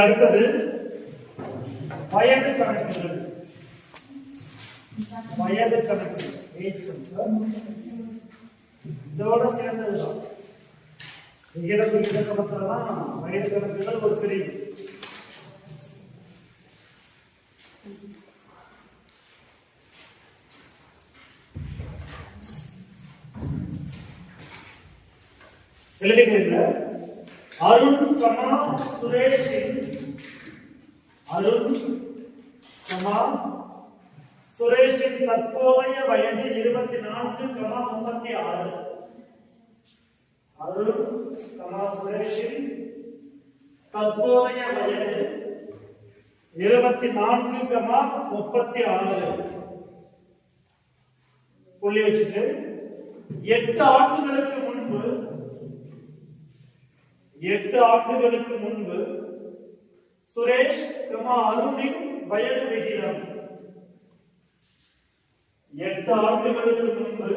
அடுத்தது வயது கணக்குகள். வயது கணக்கு இதோட சேர்ந்ததுதான் விகித சமத்துலதான் வயது கணக்குகள் ஒரு பிரிவு. எழுதுகிறீங்க. அருண் கமா சுரேஷின் சுரேஷின் தற்போதைய வயது 24,36. அருண் கமா சுரேஷின் தற்போதைய வயது 24,36. புள்ளி வச்சுட்டு 8 ஆண்டுகளுக்கு முன்பு சுரேஷ் அருணின் வயது விகிதம். 8 ஆண்டுகளுக்கு முன்பு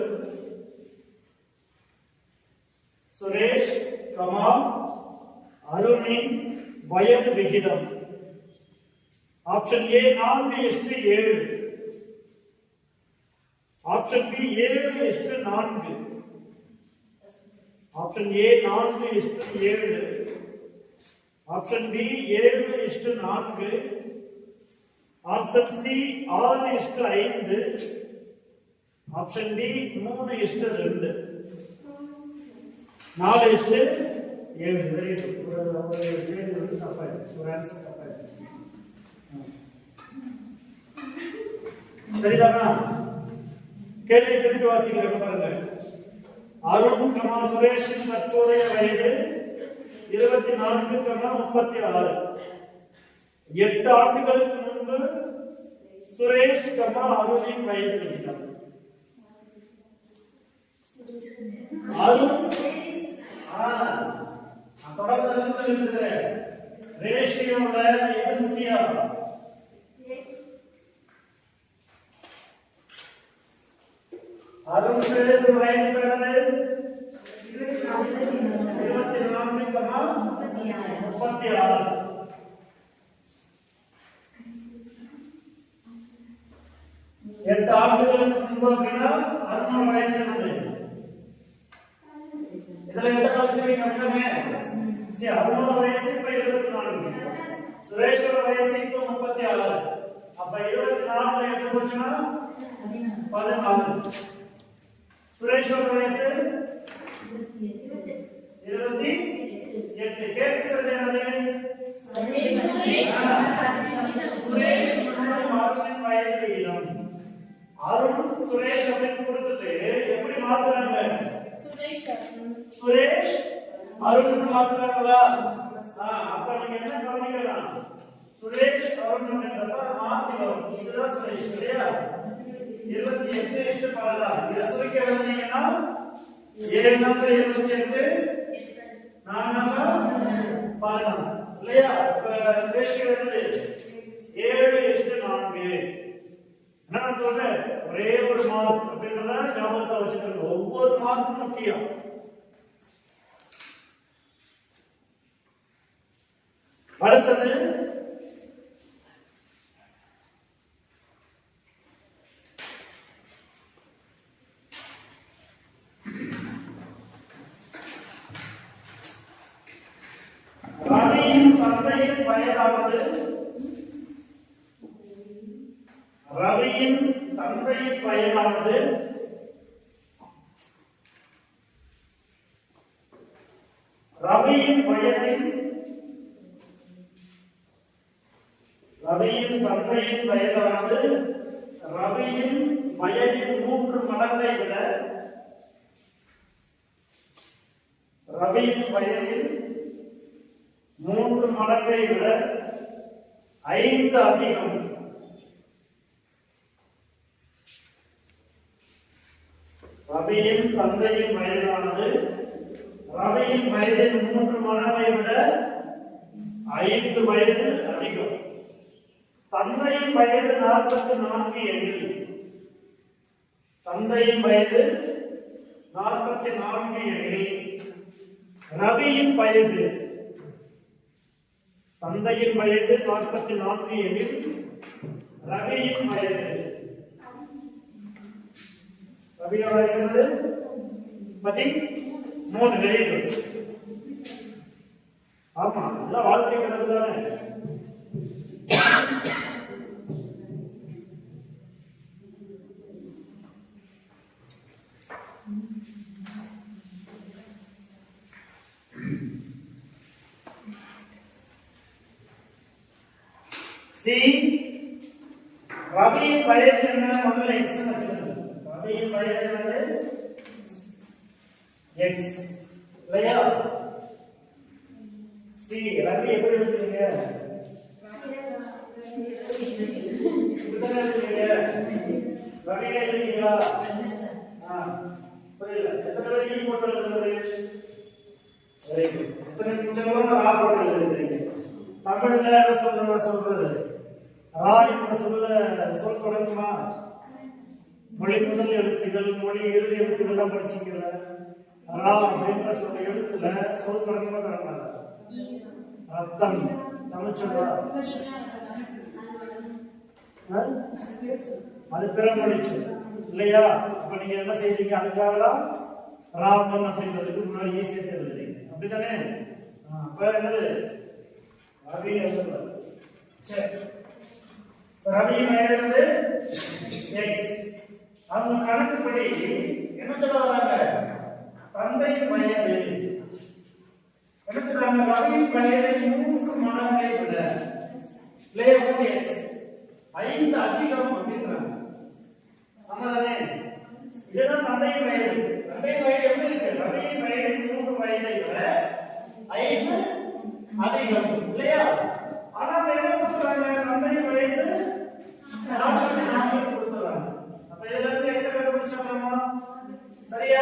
சுரேஷ் அருணின் வயது விகிதம். Option A 4:7, option B 7:4, option A 4:7, option B 7:4, option C 6:5, option D 3:2, 4:7. சரிதானா? கேள்வி திருப்பி வாசிக்கிறேன் பாருங்க. அருண் சுரேஷின் தற்போதைய வயது 24,36. 8 ஆண்டுகளுக்கு முன்பு சுரேஷ் அருணின் வயது விகிதம். அருண் தொடர்ந்து ரேஷியோட எது முக்கியம்? அருண் சுரேஷ் வயது பெறது 24,36. எட்டு ஆண்டுகளுக்கு முன்பு அப்படின்னா அருணோட வயசு இதுல எட்ட கழிச்சு கட்டமே. சரி, அருணோட வயசு இப்ப 24, சுரேஷோட வயசு இப்ப 36. அப்ப 24 எட்டு போச்சுன்னா 14. சுரேஷோட வயசு 28. கேட்கிறது என்னது? சுரேஷ் மற்றும் வயது விகிதம். அருண் சுரேஷ் அப்படின்னு கொடுத்துட்டு எப்படி மாத்துறாங்க? சுரேஷ் அருண் மாத்துறாங்களா? அப்ப நீங்க என்ன கவனிக்கலாம்? சுரேஷ் அருண் அப்படின்றப்ப மாத்திடும். இதுதான் சுரேஷ் இல்லையா? 28:14. இதை சுருக்க எழுதினீங்கன்னா 7:28, 4:14 இல்லையா? இப்ப ரேஷியோ என்னது? 7:4. என்ன நான் சொல்றேன்? ஒரே ஒரு மார்க் அப்படின்றத ஞாபகத்துல வச்சுக்கோங்க. ஒவ்வொரு மார்க்கும் முக்கியம். அடுத்தது ரவியின் தந்தையின் வயதானது. ரவியின் தந்தையின் வயதானது 3 மடங்கை விட 5 அதிகம். ரவியின் தந்தையின் வயதானது ரவியின் வயதின் 3 மடங்கை விட 5 வயது அதிகம். தந்தையின் வயது 44 எனில் ரவியின் வயது தந்தையின் வயது 44 எனில் ரவியின் வயது ரவியோட வயசு 13. Very good. ஆமா, நல்லா வாழ்க்கை கணக்கு தானே. ரவியின் வயது என்ன? முதல்ல எக்ஸ் வச்சுக்கணும். ரவியின் வயது என்னது? எக்ஸ் இல்லையா? சி ரவி எப்படி எழுதுறீங்க? ரவி எழுதுறீங்களா? புரியல. எத்தனை பேர் ஈ போட்டு எழுதுறது? Very good. எத்தனை நிமிஷங்களும் ஆ போட்டு எழுதுறீங்க. தமிழ்ல சொல்றது ரா என்ற சொல் தொடங்குமா? மொழி முதல் எழுத்துகள், மொழி இறுதி எழுத்துக்கள் படிச்சீங்கல்ல. ரா அப்படின்ற சொல்ல எழுத்துல சொல் தொடங்குமா தொடங்காத? ரத்தம் தமிழ் சொல்றா? அது பிறமொழி சொல் இல்லையா? அப்ப நீங்க என்ன செய்றீங்க? அதுக்காக தான் ராமன் அப்படின்றதுக்கு முன்னாடி சேர்த்து எழுதுறீங்க. அப்படித்தானே? அப்ப என்னது? ரவி எழுதுறது. சரி, ரவி வயது எக்ஸ். அவங்க கணக்குப்படி என்ன சொல்ல வராங்க? தந்தையின் வயது என்ன சொல்றாங்க? ரவியின் வயது 3 மடங்கை விட எக்ஸ் 5 அதிகம் அப்படின்றாங்க. ஆமாதானே? இதுதான் தந்தையின் வயது. தந்தையின் வயது எப்படி இருக்கு? ரவியின் வயது 3 வயதை விட 5 அதிகம் இல்லையா? ஆனா என்ன கொடுத்துறாங்க? தந்தையின் வயசு 44 கொடுத்துறாங்க. அப்ப இதுல இருந்து எக்ஸ் கண்டுபிடிச்சோம்மா சரியா?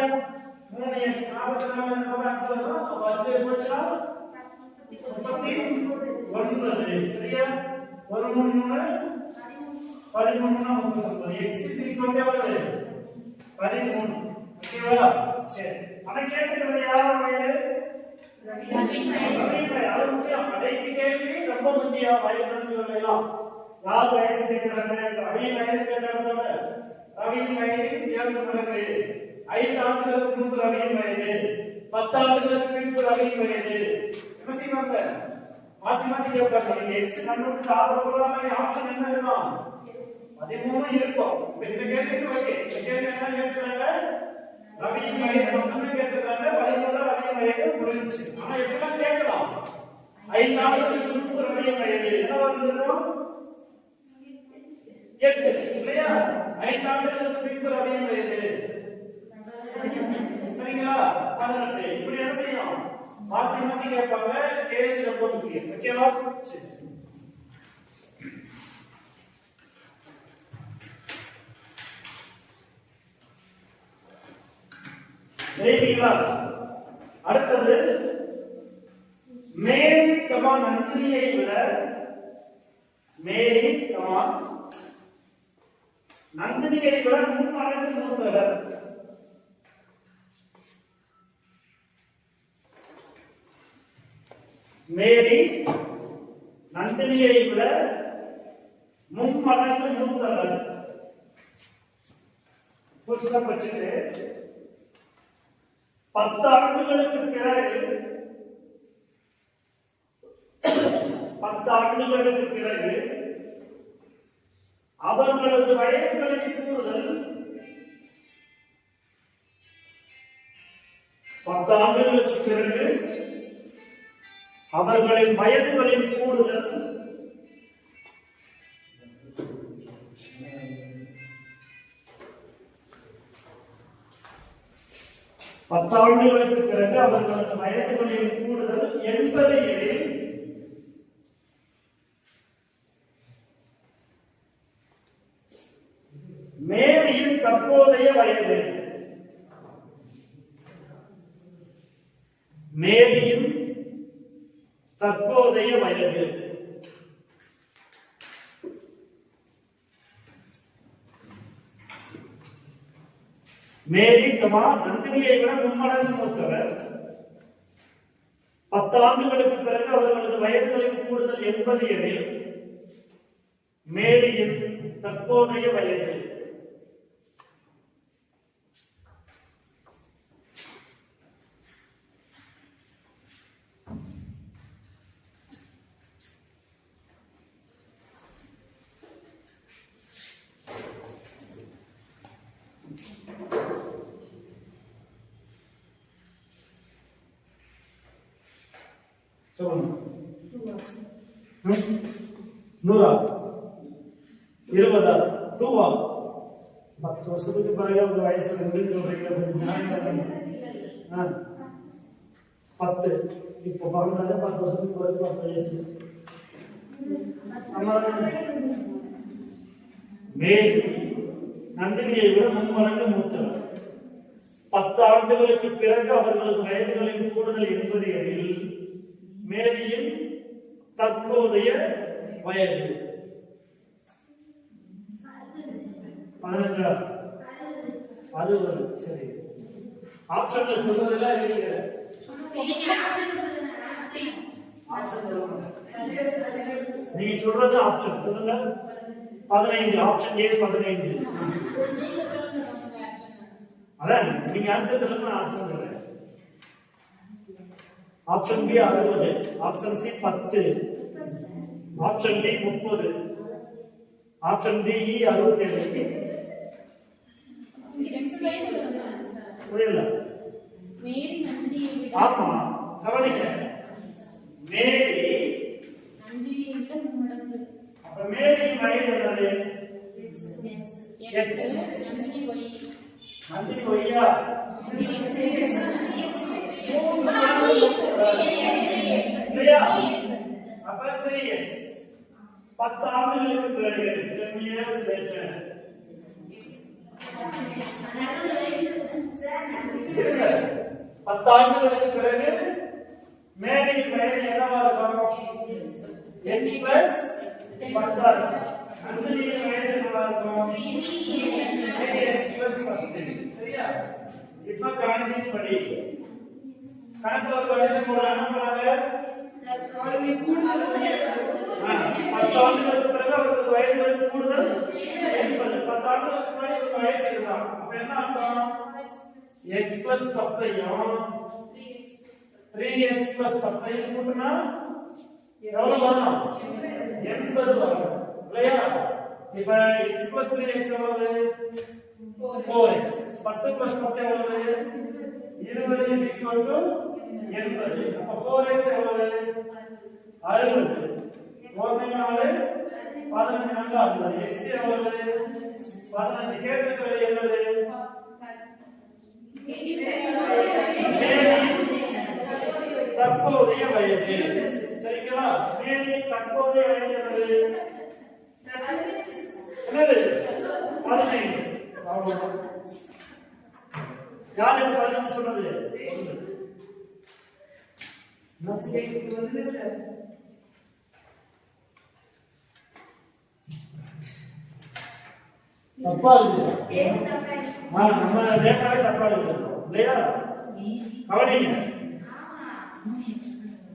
3x 44 இந்த பக்கம் 5 வரும். அப்ப 5 போச்சுனா 39 சரியா? 1 3 13 39. x எவ்வளவு? 13. ஓகேவா? சரி, ஆனா கேட்கிறது யாரோட வயது? அது முக்கியம். கடைசி கேள்வி ரொம்ப முக்கியம். வயது சொல்லலாம். யார் வயசு கேட்கிறாங்க? ரவியின் வயது கேட்டாங்க. ரவியின் வயது 7 மடங்கு. 5 ஆண்டுகளுக்கு முன்பு ரவியின் வயது, 10 ஆண்டுகளுக்கு பின்பு ரவியின் வயது. என்ன செய்வாங்க? மாத்தி மாத்தி கேட்பாங்க. நீங்க எக்ஸ் கண்டுபிடிச்சு ஆர்வம் ஆப்ஷன் என்ன இருக்கும்? 13 இருக்கும். இந்த கேள்விக்கு ஓகே. இந்த கேள்வி என்ன கேட்கிறாங்க? ரவியின் வயது மட்டுமே கேட்கிறாங்க. 13 ரவியின் வயது முடிஞ்சு. ஆனா எப்படிலாம் கேட்கலாம்? 5 ஆண்டுகளுக்கு முன்பு ரவியின் வயது என்ன வந்திருக்கும்? 8 இல்லையா? 5 ஆண்டுகளுக்கு பின்பு ரவியின் வயது சரிங்களா? 18. இப்படி என்ன செய்யணும்? மாத்தி மாத்தி கேட்பாங்க. கேள்வி ரொம்ப முக்கியம். ஓகேவா? சரி, எழுதிங்களா? அடுத்தது மேரி கமா நந்தினியை விட மேரி கமா நந்தினியை விட 3 மடங்கு மூத்தவர். மேரி நந்தினியை விட 3 மடங்கு மூத்தவர். புஸ்தகம் வச்சுட்டு 10 ஆண்டுகளுக்கு பிறகு 10 ஆண்டுகளுக்கு பிறகு அவர்களது வயதுகளின் கூடுதல் 10 ஆண்டுகளுக்கு பிறகு அவர்களின் வயதுகளின் கூடுதல் 10 ஆண்டுகளுக்கு பிறகு அவர்களது வயதுகளின் கூடுதல் 80 எனில் மேரியின் தற்போதைய வயது மேரியின் தற்போதைய வயது மேரி கமா நந்தினியை விட 3 மடங்கு மூத்தவர். 10 ஆண்டுகளுக்கு பிறகு அவர்களது வயதுகளின் கூடுதல் 80 எனில் மேரியின் தற்போதைய வயது. சொல்லுங்க. 100 20 2 10 வருஷத்துக்கு பிறகு உங்க வயசு ரெண்டு சொல்றீங்க. 10 இப்போ பறந்தது 10 வருஷத்துக்கு பிறகு 10 வயசு. மேரி நந்தினியை விட 3 மடங்கு மூத்தவர். 10 ஆண்டுகளுக்கு பிறகு அவர்களது வயதுகளின் கூடுதல் 80 எனில் மேரியின் தற்போதைய வயது 15 60. சரி, ஆப்ஷன்ல சொல்றதெல்லாம் இருக்கு. நீங்க சொல்றது ஆப்ஷன் சொல்லுங்க. 15 ஆப்ஷன் ஏ 15. அதான் நீங்க ஆன்சர் சொல்லுங்க, நான் ஆன்சர் சொல்றேன். Option B 60, option C 10, option D 30, option D 67. புரியல? ஆமா, கவனிங்க. மேரி நந்தினியை விட 3 மடங்கு. அப்ப மேரி வயது என்னது? நந்தினி ஒய்யா இல்லையா? அப்ப 3x 10 ஆண்டுகளுக்கு பிறகு 10 years later. இருங்க, 10 ஆண்டுகளுக்கு பிறகு மேரி வயது என்னவா இருக்கும்? x plus 10. நந்தினி வயது என்னவா இருக்கும்? x plus 10. சரியா? இப்ப கணக்கு படி கணக்கு ஒரு கண்டிஷன் போடுறாங்க. என்ன பண்றாங்க? 10 ஆண்டுகளுக்கு பிறகு அவருக்கு வயது கூடுதல் 80. 10 ஆண்டுகளுக்கு முன்னாடி இவருக்கு வயசு இருந்தா அப்ப என்ன அர்த்தம்? x plus 10 3x plus 10 கூட்டினா எவ்வளவு வரும்? 80 வரும் இல்லையா? இப்ப x plus 3x எவ்வளவு? 4x. 10 plus 10 எவ்வளவு? 20 is equal to 80. அப்ப 4x எவ்வளவு? 60. 4 4 15 ஆகுது. x எவ்வளவு? 15. கேள்விக்குறி என்னது? தற்போதைய வயது. சரிங்களா? மேரி தற்போதைய வயது என்னது? என்னது? 15. அவ்வளவுதான். யாரு 15 சொன்னது? தப்பா இருக்கு. நம்ம டேட்டாவே தப்பா இருக்கு இல்லையா? கவனிங்க.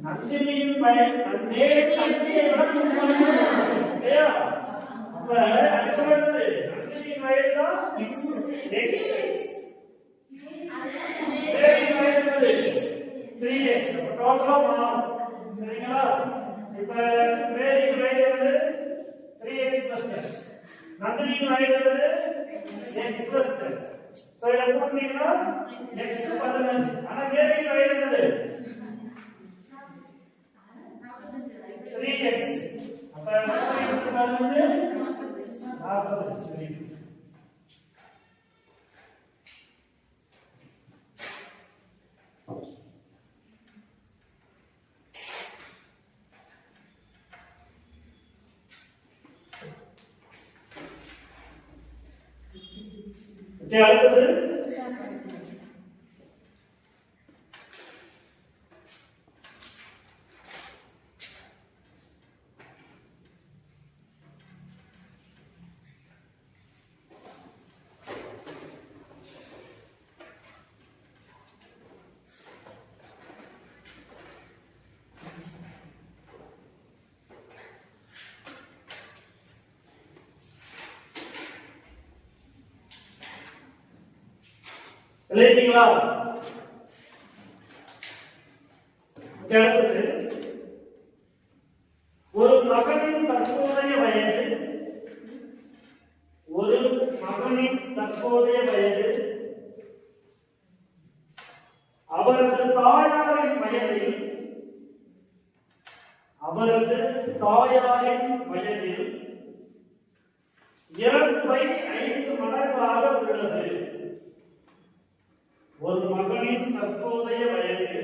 நந்தினியின் வயது நந்தினியை விட 3 மடங்கு இல்லையா? அப்ப ஆக்சுவலா என்னது? நந்தினியின் வயது தான் x. மேரியின் வயது என்னது? 3x. டோட்டலா மாறும். சரிங்களா? இப்ப மேரியின் வயது என்னது? 3x plus 10. நந்தினியின் வயது என்னது? x plus 10. சோ இத கூட்டினீங்கன்னா x 15. ஆனா மேரியின் வயது என்னது? 3x. அப்ப 3x 15 40. சரி. அடுத்தது எழுதிட்டீங்களா? அடுத்தது ஒரு மகனின் தற்போதைய வயது அவரது தாயாரின் வயதில் 2/5 மடங்காக உள்ளது. ஒரு மகனின் தற்போதைய வயது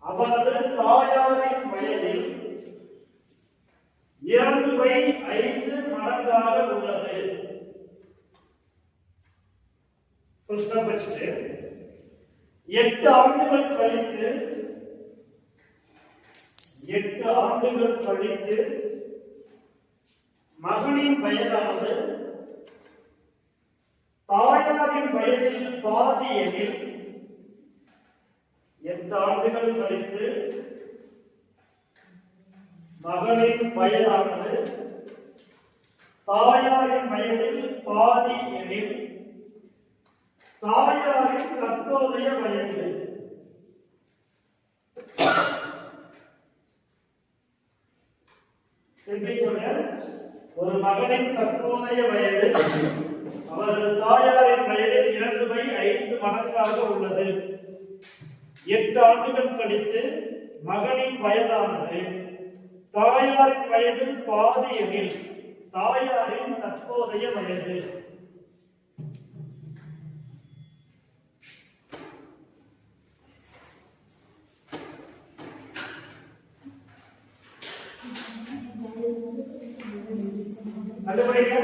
அவரது தாயாரின் வயதில் 2/5 மடங்காக உள்ளது. புஷ்டபட்சே 8 ஆண்டுகள் கழித்து மகனின் வயதானது தாயாரின் வயதில் பாதி எனில் 8 ஆண்டுகள் கழித்து மகனின் வயதானது தாயாரின் வயதில் பாதி எனில் தாயாரின் தற்போதைய வயது ஒரு மகனின் தற்போதைய வயது அவரது தாயாரின் வயதில் 2/5 மடங்காக உள்ளது. 8 ஆண்டுகள் கழித்து மகனின் வயதானது தாயாரின் வயதில் பாதி எனில் தாயாரின் தற்போதைய வயது. கண்டுபிடிங்க.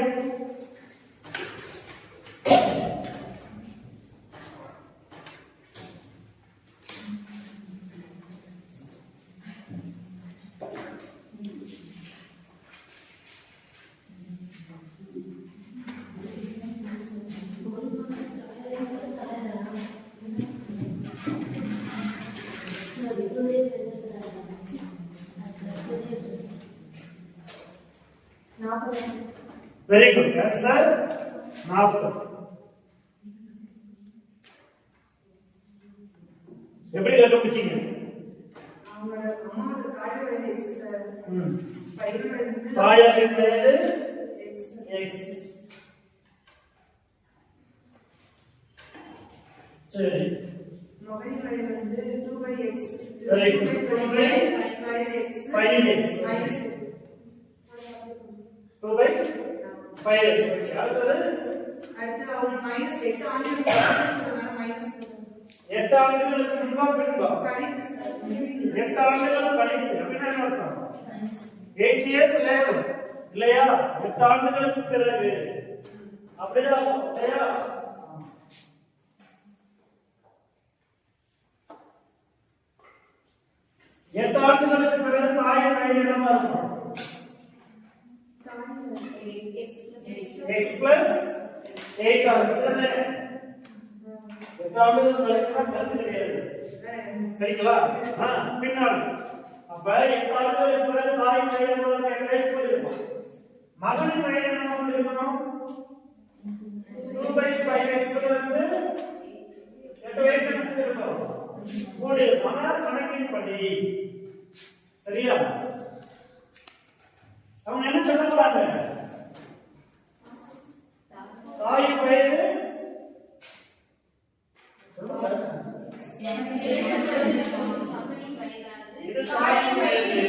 Very good. Answer 40. எப்படி கண்டுபிடிச்சீங்க? தாயாரின் வயது x. சரி. மகனின் வயது வந்து 2/x. Very good. 2/5x. 2/5x. அடுத்து அவர் -8 ஆண்டுகளுக்கு 8 ஆண்டுகளுக்கு முன்பா பின்பா கழித்து 8 ஆண்டுகள் கழித்து அப்படின்னா என்ன அர்த்தம்? 8 years later இல்லையா? 8 ஆண்டுகளுக்கு பிறகு அப்படிதான் இல்லையா? 8 ஆண்டுகளுக்கு பிறகு தாயின் வயது என்னவா இருக்கும்? x plus 8 ஆகுது. 8 ஆண்டுகள் கழித்து கருத்து கிடையாது. சரிங்களா? பின்னாடி அப்ப 8 ஆண்டுகளுக்கு பிறகு தாயின் வயது என்னவா? 8 வயசு இருக்கும். மகனின் வயது என்னவா இருக்கும்? 2/5x இருந்து 8 வயசு இருக்கும். கூடி இருக்கும். ஆனா கணக்கின் படி சரியா? அவங்க என்ன சொல்ல போறாங்க? தாயின் வயது இது தாயின் வயது,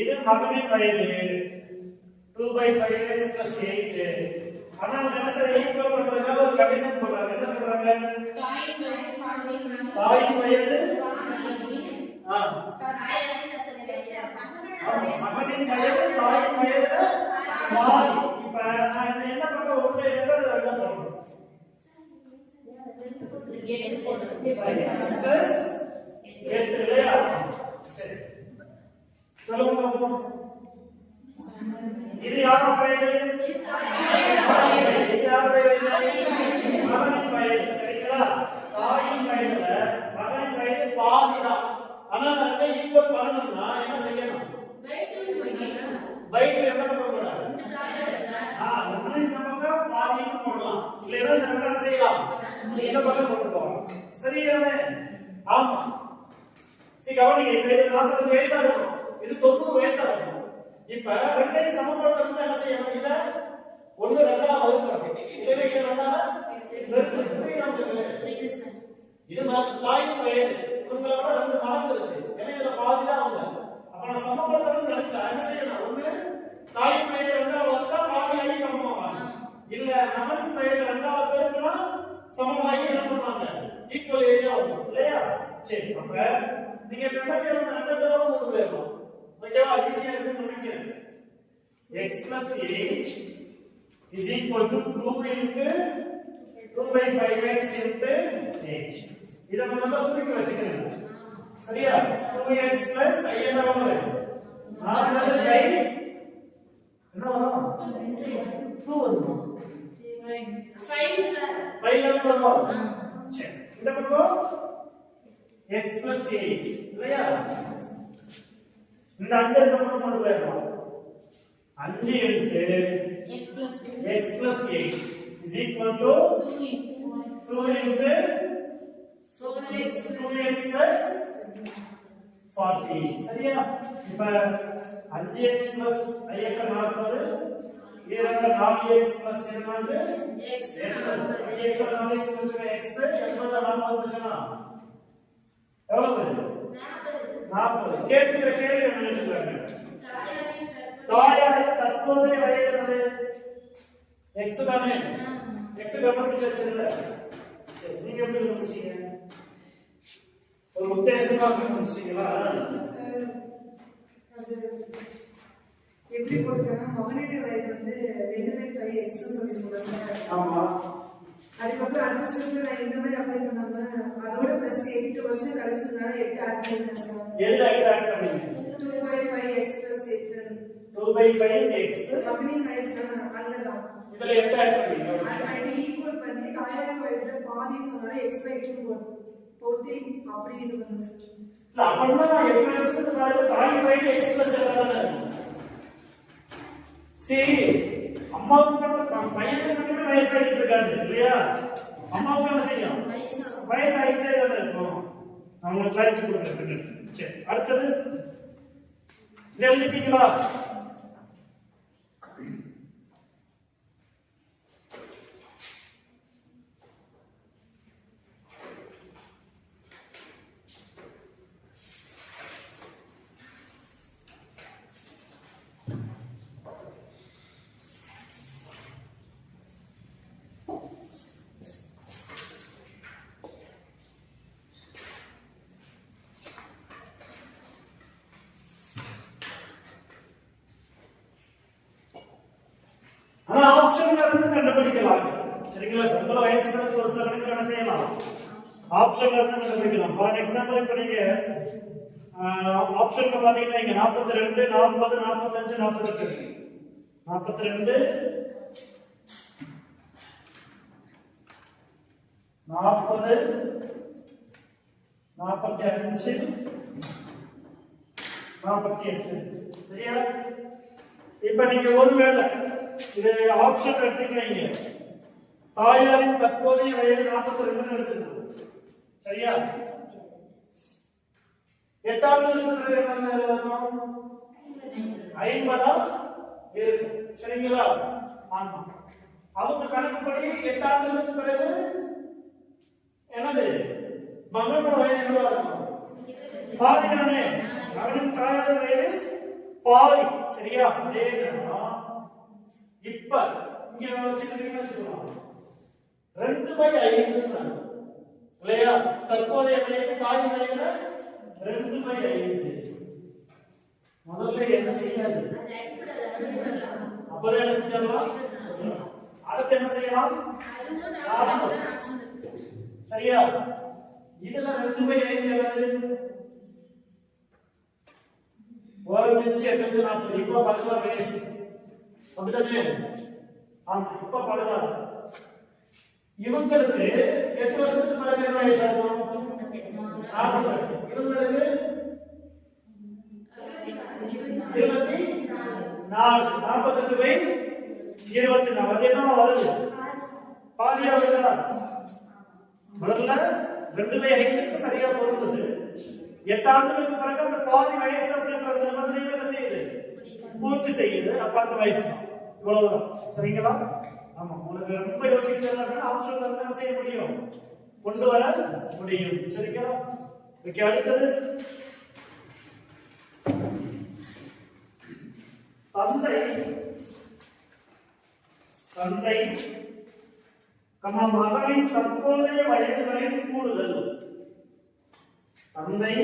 இது மகனின் வயது 2/5x plus 8. ஆனா என்ன செய்ய ஈக்குவல் பண்றதுக்காக ஒரு கண்டிஷன் போடுறாங்க. என்ன சொல்றாங்க? தாயின் வயது மகனின் வயது தாயின் வயது பாதி. இப்ப நான் என்ன பண்ற ஒன்று இரண்டு அதெல்லாம் சொல்றேன். 8 இல்லையா? சரி சொல்லுங்க பாப்போம். இது யார் வயது? இது யார் வயது? மகனின் வயது. சரிங்களா? தாயின் வயதுல மகனின் வயது பாதி தான். ஆனா நம்ம ஈக்குவல் பண்ணணும்னா என்ன செய்யணும்? பை 2 எந்த பக்கம் போடலாம்? ஒண்ணு இந்த பக்கம் பாதிக்கு போடலாம். இல்லைன்னா இந்த ரெண்டு என்ன செய்யலாம் இந்த பக்கம் கொண்டு போகலாம் சரியானே ஆமா சரி கவனிங்க இப்ப இது 45 வயசா இருக்கும் இது 90 வயசா இருக்கும் இப்ப ரெண்டையும் சமப்படுத்தணும்னா என்ன செய்யணும் இத ஒண்ணு ரெண்டா வகுக்கணும் இல்லைன்னா இது ரெண்டா இது தாயின் வயது இவங்களோட ரெண்டு மடங்கு இருக்கு ஏன்னா இதுல பாதிதான் அவங்க அப்ப நான் சமப்படுத்தணும்னு நினைச்சா என்ன செய்யணும் ஒண்ணு தாயின் வயது ரெண்டாவது வகுத்தா பாதியாகி சமமாவாங்க இல்ல மகனின் வயது ரெண்டாவது பேருக்குன்னா சமமாகி என்ன பண்ணுவாங்க ஈக்குவல் ஏஜ் ஆகும் இல்லையா சரி அப்ப நீங்க என்ன செய்யணும் ரெண்டு தடவை கொண்டு போயிடலாம் ஓகேவா ஈஸியா இருக்குன்னு நினைக்கிறேன் x plus h is equal to 2 into 2 by 5x into h இத நம்ம சுருக்கி வச்சுக்கணும் சரியா 2x plus i என்ன வரும் 4 by என்ன வரும் 2 வரும் 5 சார் 5 வரும் சரி இந்த பக்கம் x plus h இல்லையா இந்த 5 இந்த பக்கம் கொண்டு போயிடலாம் 5 into x plus h is equal to 2 into 4x 2x plus 40 சரியா இப்ப 5x plus i க்கு 40 இதோட 4x plus என்னது x 4x plus x 80 40 வந்துச்சுனா எவ்வளவு 40 கேட்கிற கேள்வி என்ன கேக்குறாங்க தாயாரின் தற்போதைய வயது என்னது x தானே x கண்டுபிடிச்சதுல நீங்க எப்படி கண்டுபிடிச்சீங்க ஒரு உத்தேசமா கண்டுபிடிச்சீங்களா அது எப்படி போட்டுக்கனா மகனுடைய வயது வந்து 2/5x சொல்லிருக்கோம் சார் ஆமா அதுக்கப்புறம் அடுத்த ஸ்டெப்ல நான் இந்த மாதிரி அப்ளை பண்ணாம அதோட பிளஸ் 8 வருஷம் கழிச்சதுனால 8 ஆட் பண்ணிட்டேன் சார் எதுல ஆட் பண்ணீங்க 2/5x plus 8 2/5x மகனின் வயது அங்கதான் இதுல 8 ஆட் பண்ணீங்க அது ஈக்குவல் பண்ணி தாயார் வயதுல பாதி சொன்னால x/2 போட்டு அப்படி இது பண்ணுங்க சார் இல்ல அப்படினா 8 வருஷத்துக்கு மேல தாய் வயது x plus 7 தானே சரி அம்மாவுக்கு மட்டும் பையனுக்கு மட்டும் வயசாகிட்டு இருக்காது இல்லையா அம்மாவுக்கு என்ன செய்யும் வயசாகிட்டே தான் இருக்கும் அவங்க கிளாரிட்டி கொடுக்குறதுக்கு சரி அடுத்தது இதை எழுதிட்டீங்களா ஆனா ஆப்ஷன்ல இருந்து கண்டுபிடிக்கலாம் சரிங்களா உங்கள வயசு கணக்கு ஒரு சில கணக்கு என்ன செய்யலாம் ஆப்ஷன்ல இருந்து கண்டுபிடிக்கலாம் ஃபார் எக்ஸாம்பிள் இப்ப நீங்க ஆப்ஷன்ல பாத்தீங்கன்னா இங்க 42 40 45 48 42 40 45 48 சரியா இப்ப நீங்க ஒருவேளை இது ஆப்ஷன் எடுத்துக்கிறீங்க தாயாரின் தற்போதைய வயது 42 எடுத்துக்கணும் சரியா 8ஆம் வருஷத்துல என்ன எழுதணும் 50 இருக்கும் சரிங்களா ஆமா அவங்க கணக்குப்படி 8ஆம் வருஷத்துக்கு பிறகு என்னது மகனோட வயது எவ்வளவு இருக்கும் பாதி தானே மகனின் தாயாரின் வயது பாதி சரியா அதே இப்ப இங்க வச்சுக்கிட்டீங்கன்னு வச்சுக்கலாம் 2/5 இல்லையா தற்போதைய வயது தாய் வயதுல 2/5 முதல்ல என்ன செய்யாது அப்புறம் என்ன செஞ்சிடலாம் அடுத்து என்ன செய்யலாம் சரியா இதுல 2/5 எவ்வளவு ஒரு 8 40 இப்ப 16 வயசு அப்படிதானே ஆமா இப்ப 16 இவங்களுக்கு 8 வருஷத்துக்கு பிறகு என்ன வயசு ஆகும் 48 இவங்களுக்கு 24 48/24 அது என்ன வருது பாதியா வருதா? முதல்ல 2/5 சரியா பொருந்தது. 8 ஆண்டுகளுக்கு பிறகு அந்த பாதி வயசு அப்படின்ற அந்த நிபந்தனையை என்ன செய்யுது? பூர்த்தி செய்யுது. அப்ப அந்த வயசு தான். இவ்வளவுதான். சரிங்களா? ஆமா, உங்களுக்கு ரொம்ப யோசிக்கிறதா ஆப்ஷன்ல இருந்து என்ன செய்ய முடியும்? கொண்டு வர முடியும். சரிங்களா? ஓகே, அடுத்தது தந்தை மகனின் தற்போதைய வயதுகளின் கூடுதல். தந்தை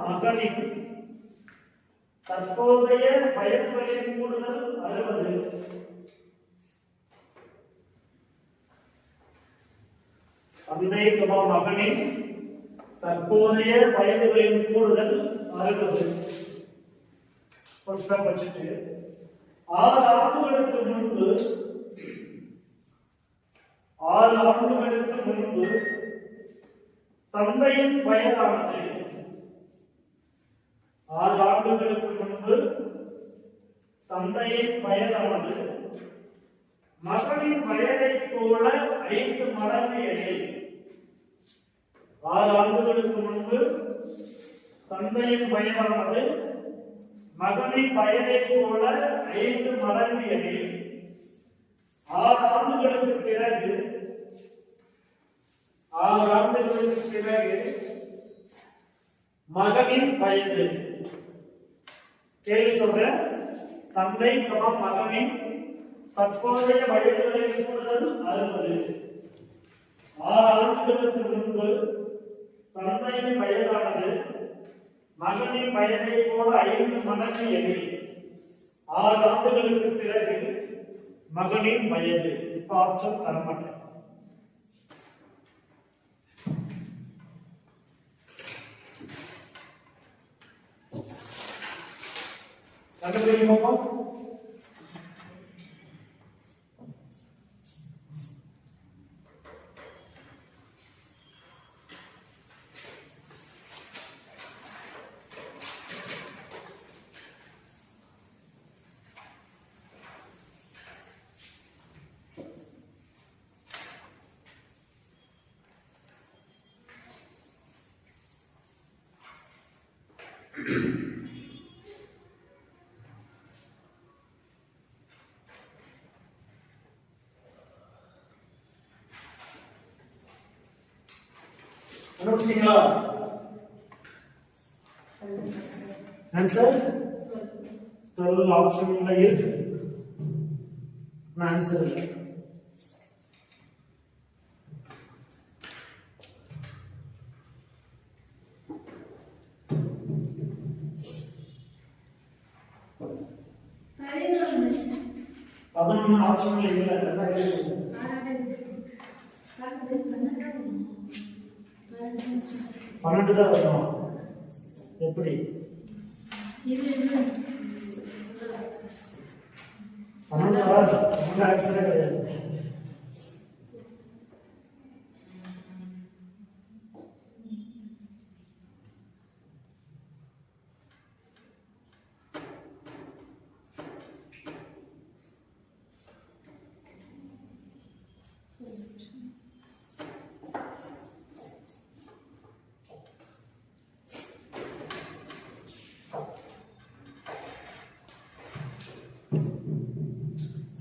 மகனின் தற்போதைய வயதுகளின் கூடுதல் 60. தந்தை மகனின் தற்போதைய வயதுகளின் கூடுதல் 60. பட்சத்து 6 ஆண்டுகளுக்கு முன்பு தந்தையின் வயதானது 6 ஆண்டுகளுக்கு முன்பு தந்தையின் வயதானது மகனின் வயதை போல 5 மடங்கு எனில். 6 ஆண்டுகளுக்கு முன்பு தந்தையின் வயதானது மகனின் வயதை போல 5 மடங்கு எனில் 6 ஆண்டுகளுக்கு பிறகு மகனின் வயது. கேள்வி சொல்றேன். தந்தை மகனின் தற்போதைய வயதுகளின் கூடுதல் 60. 6 ஆண்டுகளுக்கு முன்பு தந்தையின் வயதானது மகனின் வயதை போல 5 மடங்கு எனில் 6 ஆண்டுகளுக்கு பிறகு மகனின் வயது. இப்ப ஆப்ஷன் தரமாட்டேன். கண்டுபிடிப்போம். கண்டுபிடிச்சீங்களா? ஆன்சர் 12 ஆப்ஷன்ல இருக்கு. ஆன்சர் இல்லை. பதினொன்று ஆப்ஷன்ல இல்லை. 12 தான் வரும். எப்படி? 12 வராது. ஆன்சரே கிடையாது.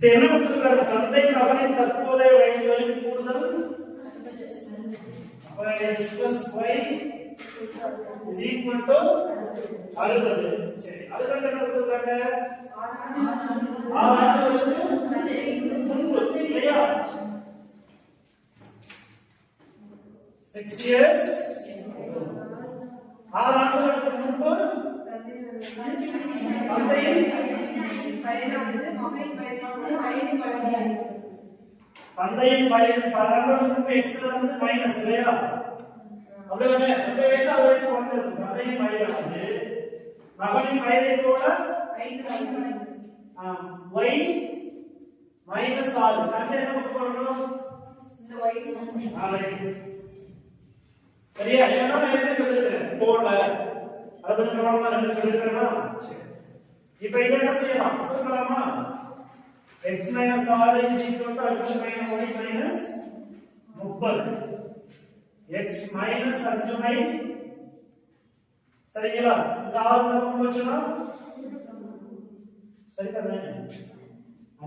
என்ன கொடுத்திருக்காங்க? தந்தை மகனின் தற்போதைய வயதுகளின் கூடுதல் 60. சரி, அதுக்கு என்ன கொடுத்திருக்காங்க? 6 ஆண்டுகளுக்கு முன்பு இல்லையா? 6 years. 6 ஆண்டுகளுக்கு முன்பு தந்தையின் வயதானது மகனின் வயதை போல 5 மடங்கு. தந்தையின் வயது 12 முன்பு x வந்து மைனஸ் இல்லையா? அப்படிதானே? அந்த வயசு அது வயசு வந்தது. தந்தையின் வயதானது மகனின் வயதை போல 5 மடங்கு. y minus 6. தந்தை என்ன பண்ணணும்? இந்த y சரியா? ஏன்னா நான் என்ன சொல்லிருக்கேன்? போல அது நம்ம என்ன சொல்லிருக்கேன்னா, இப்போ இத என்ன செய்யலாம்? சுருக்கலாமா? x minus 6 is equal to அடுத்து y minus 30 x minus 5y சரிங்களா இந்த 6 நம்ம போச்சுனா சரி தானே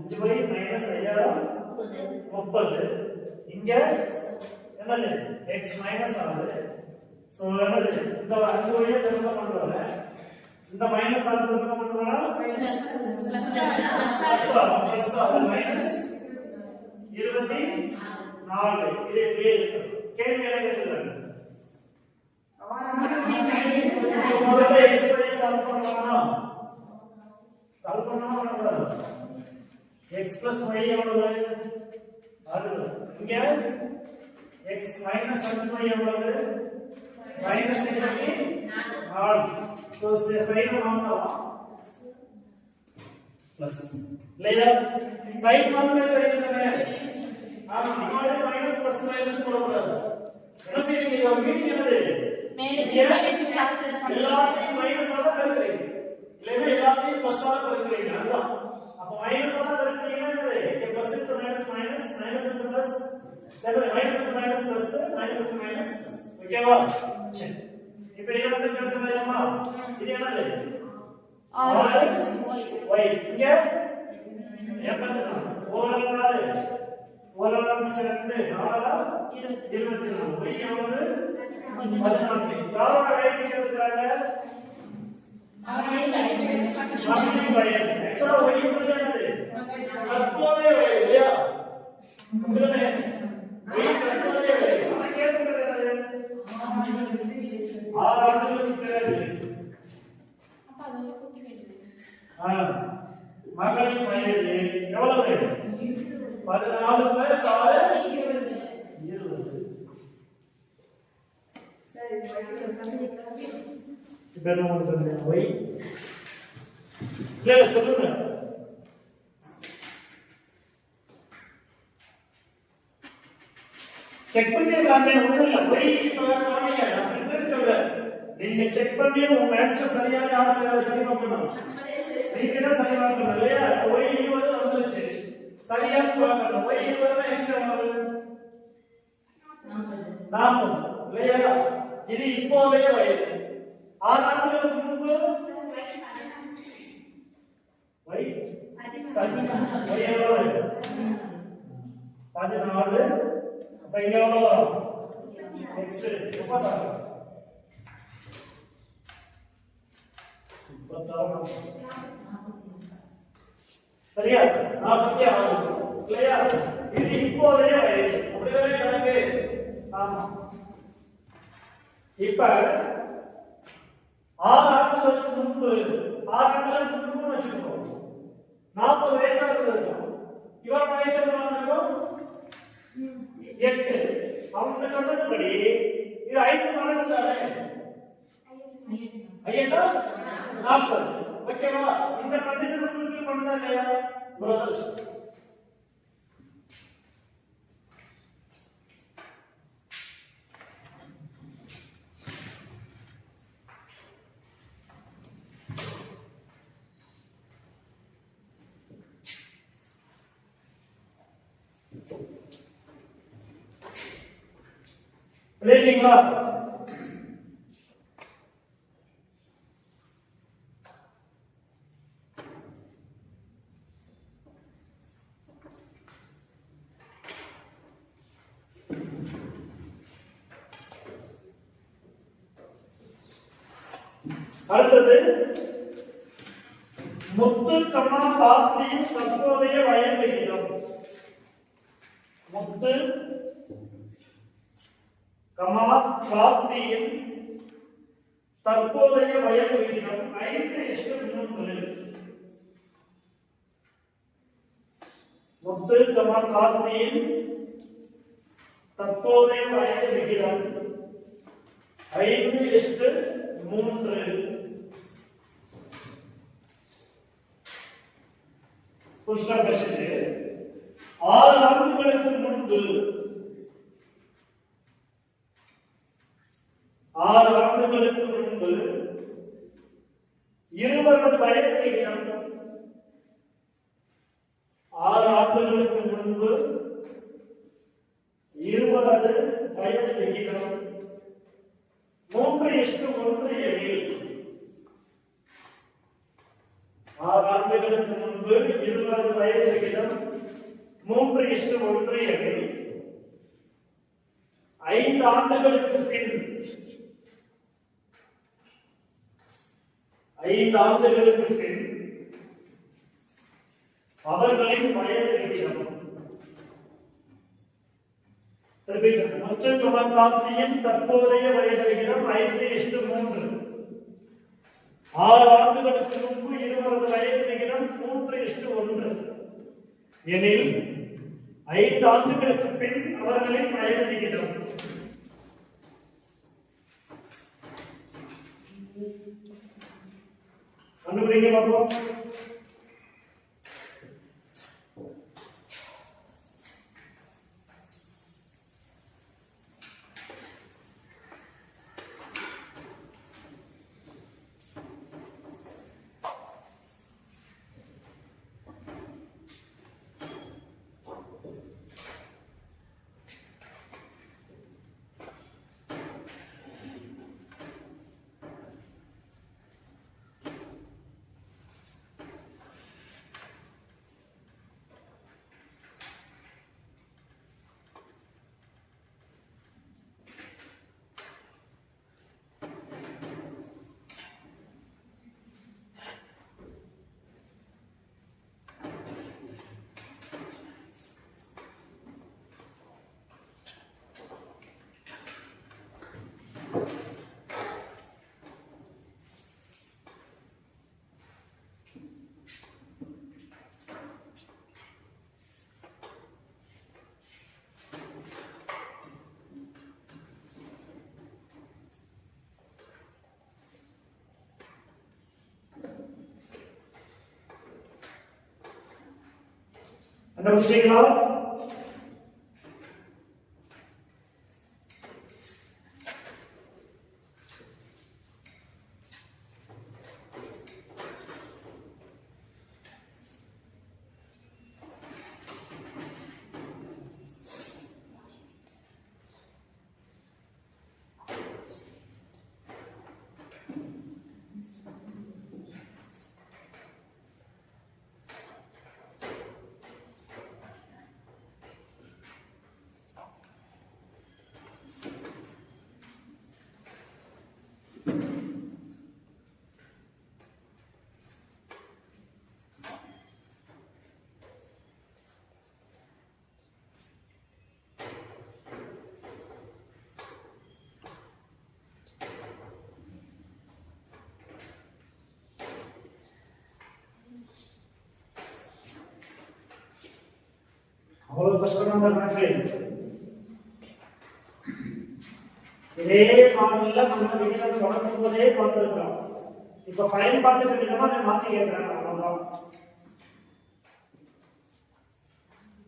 5y minus 30 இங்க என்னது x minus 6 சோ என்னது இந்த 5y திரும்ப கொண்டு வர இந்த மைனஸ் 6 திரும்ப கொண்டு வர பிளஸ் மைனஸ் 24 இது இப்படியே இருக்கு கேள்வி என்ன கேக்குறாங்க முதல்ல x y சால்வ் பண்ணலாம் சால்வ் பண்ணலாம் x plus y எவ்வளவு 6 இங்க x minus 5y எவ்வளவு minus 24 so sin மாத்தலாம் plus இல்லையா sin மாத்திரம் தெரியுதுதானே ஆமா இங்க minus plus minus போடக்கூடாது என்ன செய்றீங்க இது மீனிங் என்னது எல்லாத்தையும் மைனஸ் ஆல பெருக்குறீங்க இல்லைன்னா எல்லாத்தையும் பிளஸ் ஆல பெருக்குறீங்க அதுதான் அப்ப மைனஸ் ஆல பெருக்குறீங்கன்னா என்னது இங்க plus into minus minus minus into plus சரி minus into minus plus minus into minus plus ஓகேவா சரி இப்போ என்ன கேன்சல் ஆயிடுமா இது என்னது y இங்க எப்ப ஓரால மிச்சம் 2 4 24 y எவ்வளவு 14 யாரோட வயசு எடுத்துறாங்க எக்ஸ்ட்ரா y என்னது தற்போதைய வயது இல்லையா உடனே y தற்போதைய வயது நான் கேட்கிறது என்னது 6 ஆண்டுகளுக்கு பிறகு மகளின் வயது எவ்வளவு 14 பிளஸ் 6 20 இப்ப என்ன பண்ண சொல்றீங்க y இல்ல சொல்லுங்க செக் பண்ணிடலாமே ஒண்ணும் இல்ல y காமிங்க நான் திருப்பி சொல்றேன் நீங்க செக் பண்ணி உங்க ஆன்சர் சரியான ஆன்சர் சரி பார்க்கணும் நீங்க தான் சரி பார்க்கணும் இல்லையா y 20 வந்துருச்சு சரியா பார்க்கணும் y 20 x எவ்வளவு 40 இல்லையா இது இப்போதைய வயது 6 ஆண்டுகளுக்கு முன்பு y எவ்வளவு 14 அப்ப இங்க எவ்வளவு வரும் x எப்ப வரும் 36 சரியா 46 இல்லையா இது இப்போதைய வயது அப்படிதானே கணக்கு ஆமா இப்ப 6 ஆண்டுகளுக்கு முன்பு 6 ஆண்டுகளுக்கு முன்பு வச்சுக்கோ 40 வயசா இருக்கும் இவரோட வயசு எவ்வளவு இருக்கும் 8 அவங்க சொன்னதுபடி இது 5 மடங்கு தானே ஐயா 40 ஓகேவா இந்த கண்டிஷன் ஃபுல்ஃபில் பண்ணதா இல்லையா பிரதர்ஸ் எழுதிங்களா அடுத்தது முத்து கமா கார்த்தியின் தற்போதைய வயது விகிதம் முத்து கமா கார்த்தியின் தற்போதைய வயது விகிதம் 5:3 முத்து கமா கார்த்தியின் தற்போதைய வயது விகிதம் 5:3 புஷ்டர் பேசுது 6 ஆண்டுகளுக்கு முன்பு 6 ஆண்டுகளுக்கு முன்பு இருவரது வயது விகிதம் 6 ஆண்டுகளுக்கு முன்பு 20 வயது விகிதம் 3:1 எனில் 6 ஆண்டுகளுக்கு முன்பு 20 வயது விகிதம் 3:1 எனில் 5 ஆண்டுகளுக்கு பின் 5 ஆண்டுகளுக்கு பின் அவர்களின் வயது விகிதம் முத்து கமல்காந்தியின் தற்போதைய வயது விகிதம் 5:3. 6 ஆண்டுகளுக்கு முன்பு 20 வயது விகிதம் 3:1 எனில் 5 ஆண்டுகளுக்கு பின் அவர்களின் வயது விகிதம் கண்டுபிடிங்க பார்ப்போம். அந்த விஷயங்களா அவ்வளவு கஷ்டமான கணக்கு. இதே மாடல்ல நம்ம விகிதம் தொடங்கும் போதே பார்த்திருக்கிறோம். இப்ப பயன்பாட்டுக்கு விதமா மாத்தி கேட்கிறாங்க. அவ்வளவுதான்.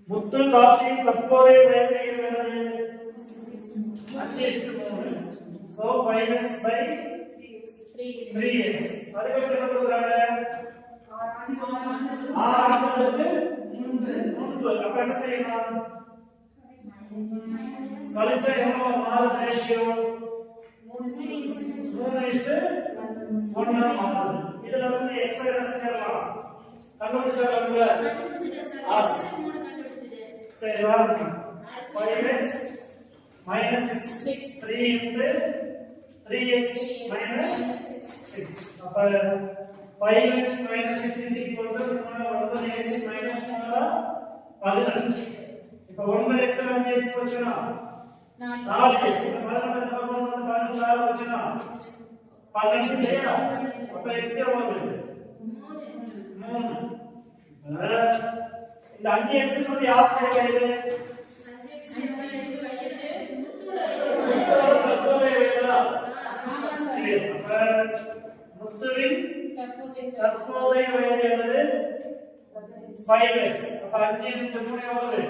முத்து காசியின் தற்போதைய வயது விகிதம் என்னது? So 5x by 3x. அதுக்கு என்ன கொடுக்குறாங்க? 6 ஆண்டுகளுக்கு முன்பு. அப்ப என்ன செய்யணும்? கழிச்சா எவ்வளவு மாறுது ரேஷியோ? 3:1 மாறுது. இதுல இருந்து x என்ன செஞ்சிரலாம்? கண்டுபிடிச்சறோம்ல. சரி வா. 5x minus 6 3 into 3x minus 6. அப்ப 5x minus 6 is equal to 9x minus 11. இப்ப 9x 11x போச்சுனா 4x. இப்ப 16 போச்சுனா 12 இல்லையா? அப்ப x எவ்வளவு? 3. இந்த 5x க்கு யாருக்கு வயது? 5x சரி. அப்ப முத்துவின் தற்போதைய வயது என்னது? 5x. அப்ப 5 into 3 எவ்வளவு?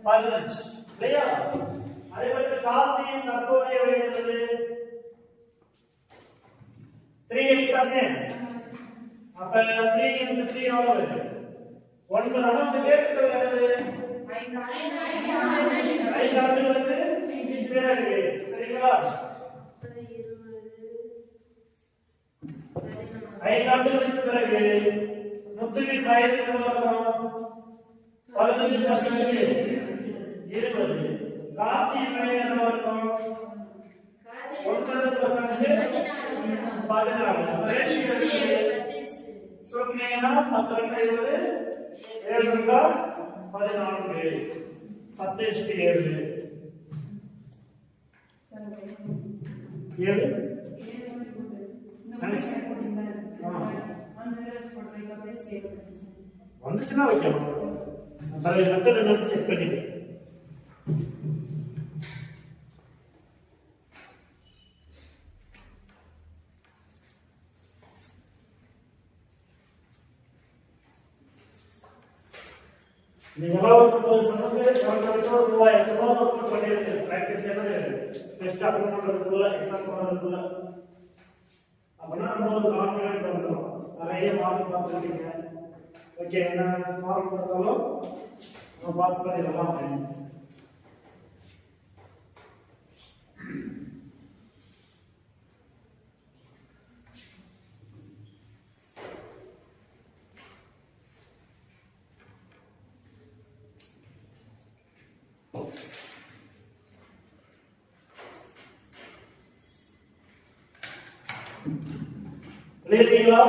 15 இல்லையா? அதே மாதிரி கார்த்தியின் தற்போதைய வயது என்னது? 3x தானே? அப்ப 3 into 3 எவ்வளவு? 9 ஆனா அந்த கேட்டுக்கிறது ஐந்து ஆண்டுகளுக்கு பிறகு. சரிங்களா? 5 ஆண்டுகளுக்கு பிறகு முத்துவின் வயது எவ்வளவு இருக்கும்? 15 சதவீதம் 20. கார்த்தியின் வயது எவ்வளவு இருக்கும்? 9% 14. ரேஷியோ சொன்னீங்கன்னா 10 20 7 14 10:7 7 வந்துச்சுன்னா வைக்கலாம். நிறைய மெத்தட் என்ன செக் பண்ணிட்டு நீங்க சமூக ரூபாய் சமூக பண்ணிருக்கு பிராக்டிஸ் என்னது டெஸ்ட் அப்ளை பண்றதுக்குள்ள எக்ஸாம் பண்றதுக்குள்ள அப்படின்னா நம்ம ஒரு கான்ஃபிடென்ட் வந்துடும். நிறைய மார்க் பார்த்துருக்கீங்க. ஓகே, என்ன மார்க் பார்த்தாலும் நம்ம பாஸ் பண்ணிடலாம் அப்படின்னு. எழுதிங்களா?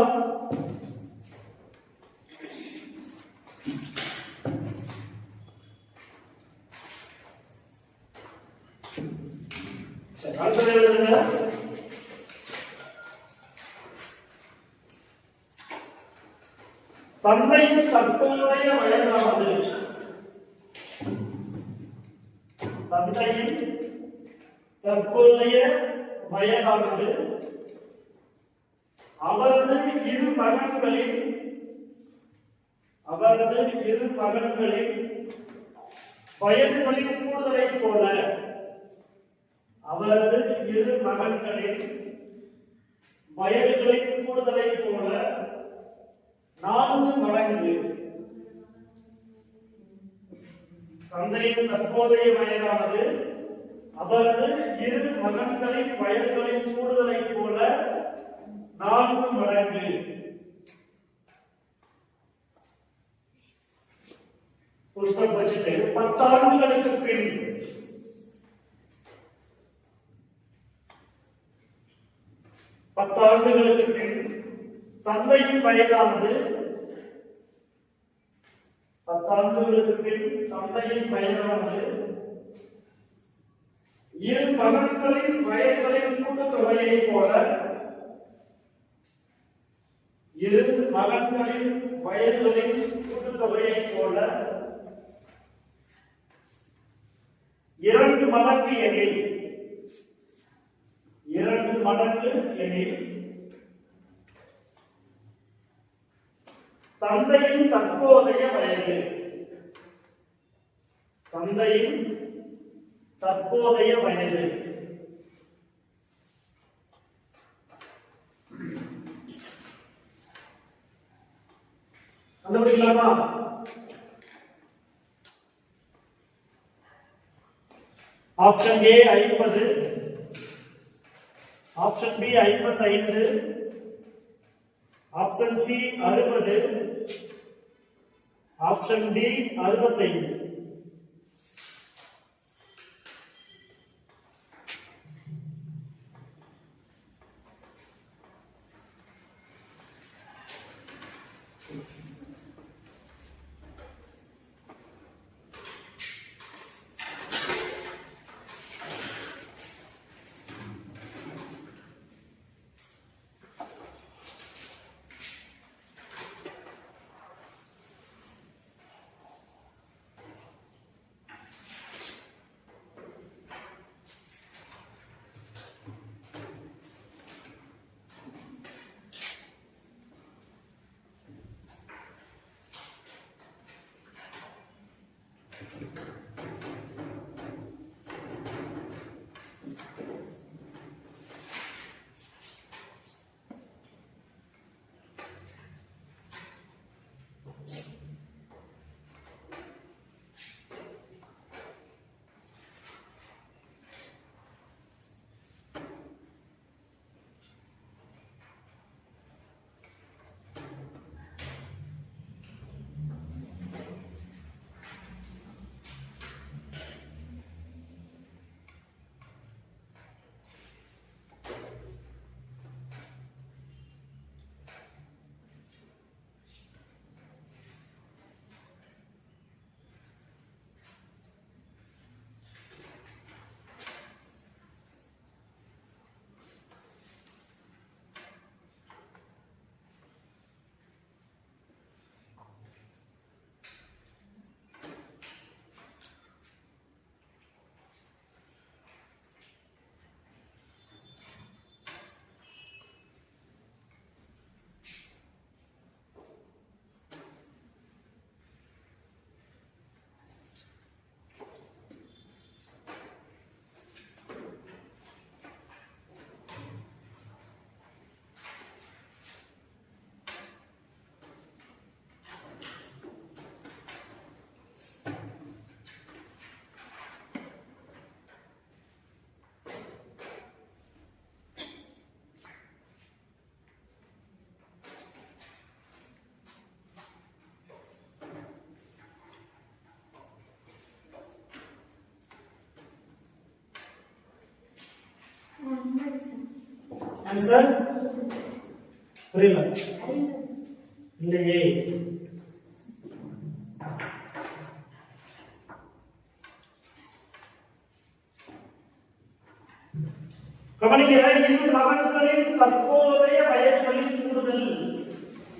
அடுத்தது எழுதுங்க. தந்தையின் தற்போதைய வயதானது. தந்தையின் தற்போதைய வயதானது அவரது இரு மகன்களின் வயதுகளின் கூடுதலை போல அவரது இரு மகன்களின் வயதுகளின் கூடுதலை போல 4 மடங்கு. தந்தையின் தற்போதைய வயதானது அவரது இரு மகன்களின் வயதுகளின் கூடுதலை போல 4 மடங்கு. புஸ்தகம் வச்சுட்டு 10 ஆண்டுகளுக்கு பின் 10 ஆண்டுகளுக்கு பின் தந்தையின் வயதானது 10 ஆண்டுகளுக்கு பின் தந்தையின் வயதானது இரு மகன்களின் வயதுகளின் கூட்டுத்தொகையை போல இரு மகன்களின் வயதுகளின் கூட்டுத்தொகையை போல 2 மடங்கு எனில் 2 மடங்கு எனில் தந்தையின் தற்போதைய வயது தந்தையின் தற்போதைய வயது கண்டுபிடிக்கலாமா? Option A 50, option B 55, option C 60, option D 65. Answer புரியல இல்லையே. கவனிங்க, இது மகன்களின் தற்போதைய வயதுகளின் கூடுதல்.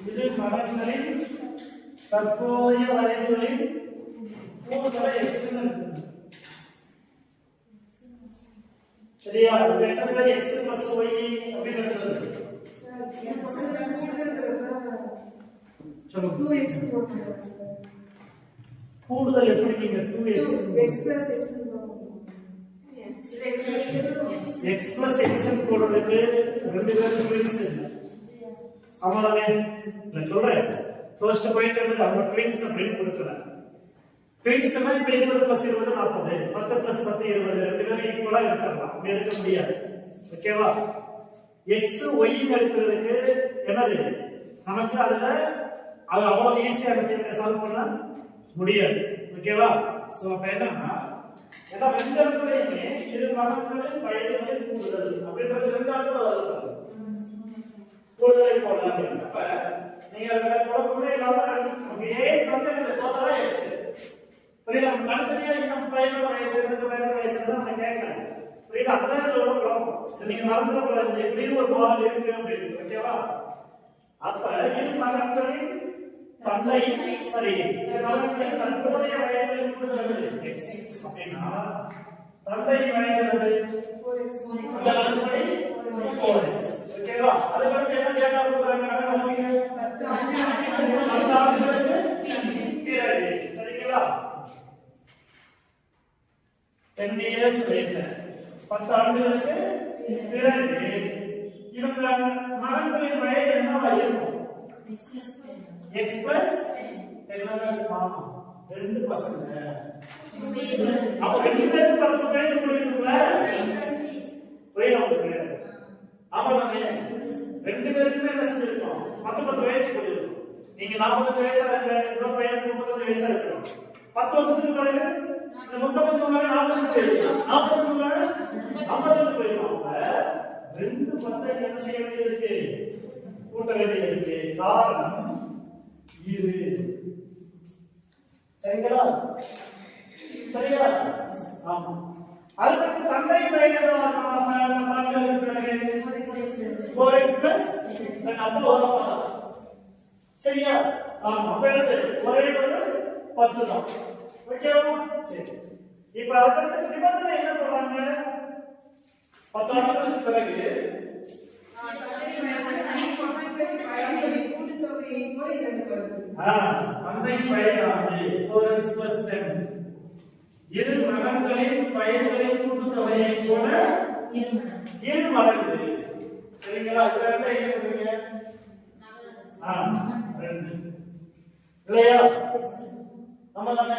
இது மகன்களின் தற்போதைய வயதுகளின் கூடுதலை x ன்னு இருக்கு. சரியா? இது எத்தனை பேர் x plus y அப்படின்னு எழுதுறது? சொல்லுங்க. 2x போடுங்க. கூடுதல் எப்படி நீங்க 2x x plus x x plus x போடுறதுக்கு ரெண்டு பேருக்கு ட்வின்ஸ் இல்ல. ஆமாதானே? நான் சொல்றேன். ஃபர்ஸ்ட் பாயிண்ட் வந்து அவங்க ட்வின்ஸ் அப்படின்னு கொடுக்கல. ட்வின்ஸ்னா இப்ப 20 plus 20 40, 10 plus 10 20 ரெண்டு பேரும் ஈக்குவலா எடுத்துடலாம். அப்படி எடுக்க முடியாது. ஓகேவா? x y எடுக்கிறதுக்கு என்னது? நமக்கு அதுல அது அவ்வளவு ஈஸியா சால்வ் பண்ண முடியாது. ஓகேவா? சோ அப்ப என்னன்னா எல்லா ரெண்டு இடத்துலயுமே இரு மகன்களின் வயதுகளின் கூடுதல் அப்படின்றது ரெண்டு இடத்துல வருது. கூடுதலை போடலாம். அப்ப நீங்க அதை குழப்பமே இல்லாம அப்படியே சொன்னது டோட்டலா எக்ஸ். புரியுதா? தனித்தனியா இன்னும் பையனோட வயசு ரெண்டு பையனோட வயசு நம்ம கேட்கலாம். புரியுதா? அதான் இதோட குழப்பம். நீங்க மறந்துடக்கூடாது இப்படியும் ஒரு மாடல் இருக்கு அப்படின்னு. ஓகேவா? அப்ப இரு மகன்களின் தந்தை சரி மகன்களின் தற்போதைய வயதுகளின் கூடுதல் எக்ஸ் அப்படின்னா தந்தை வயது 4x. ஓகேவா? அதுக்கு என்ன டேட்டா கொடுக்குறாங்க? கவனிங்க. 10 ஆண்டுகளுக்கு பிறகு. சரிங்களா? 10 years later 10 ஆண்டுகளுக்கு பிறகு இவங்க மகன்களின் வயது என்னவா இருக்கும்? x plus என்னவா? ரெண்டு பசங்க. அப்ப ரெண்டு பேருக்கு 10 வயசு முடியும்ல? புரியுதா உங்களுக்கு? ஆமாதானே? ரெண்டு பேருக்குமே என்ன செஞ்சிருக்கோம்? 10 வயசு முடியும். நீங்க 40 வயசா இருக்க, இன்னொரு பையனுக்கு 35 வயசா இருக்கும். 10 வருஷத்துக்கு பிறகு இந்த 35 மேல 40 போயிடும். 40 மேல 50 போயிடும். ரெண்டு 10 என்ன செய்ய வேண்டியது இருக்கு? கூட்ட வேண்டியது இருக்கு. காரணம் இது. சரிங்களா? சரியா? ஆமா. அதுக்கு தந்தை வயது பிறகு 4x plus அப்ப வரும். சரியா? ஆமா. அப்ப என்னது? ஒரே ஒரு 10 தான். ஓகேவா? சரி. இப்ப அடுத்த நிபந்தனை என்ன பண்றாங்க? 10 ஆண்டுகளுக்கு பிறகு தந்தை வயதானது 4x plus 10 இரு மகன்களின் வயதுகளின் கூட்டுத்தொகையை போல இரு மடங்கு. சரிங்களா? இது ரெண்டு என்ன பண்றீங்க? ரெண்டு இல்லையா? நம்ம தானே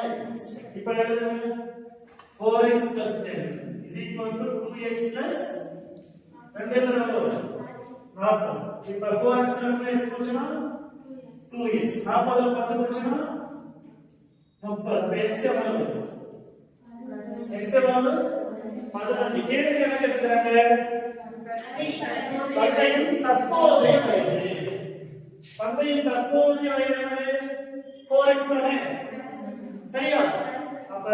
இப்ப எழுதுங்க. 4x plus 10 is equal to 2x plus ரெண்டு எவ்வளவு? 40. இப்ப 4x ல x போச்சுனா 2x. 40 ல 10 போச்சுனா 30. x எவ்வளவு? x எவ்வளவு? 15. கேள்வி என்ன கேட்கிறாங்க? தந்தையின் தற்போதைய வயது. தந்தையின் தற்போதைய வயது என்னது? 4x தானே? சரியா? அப்ப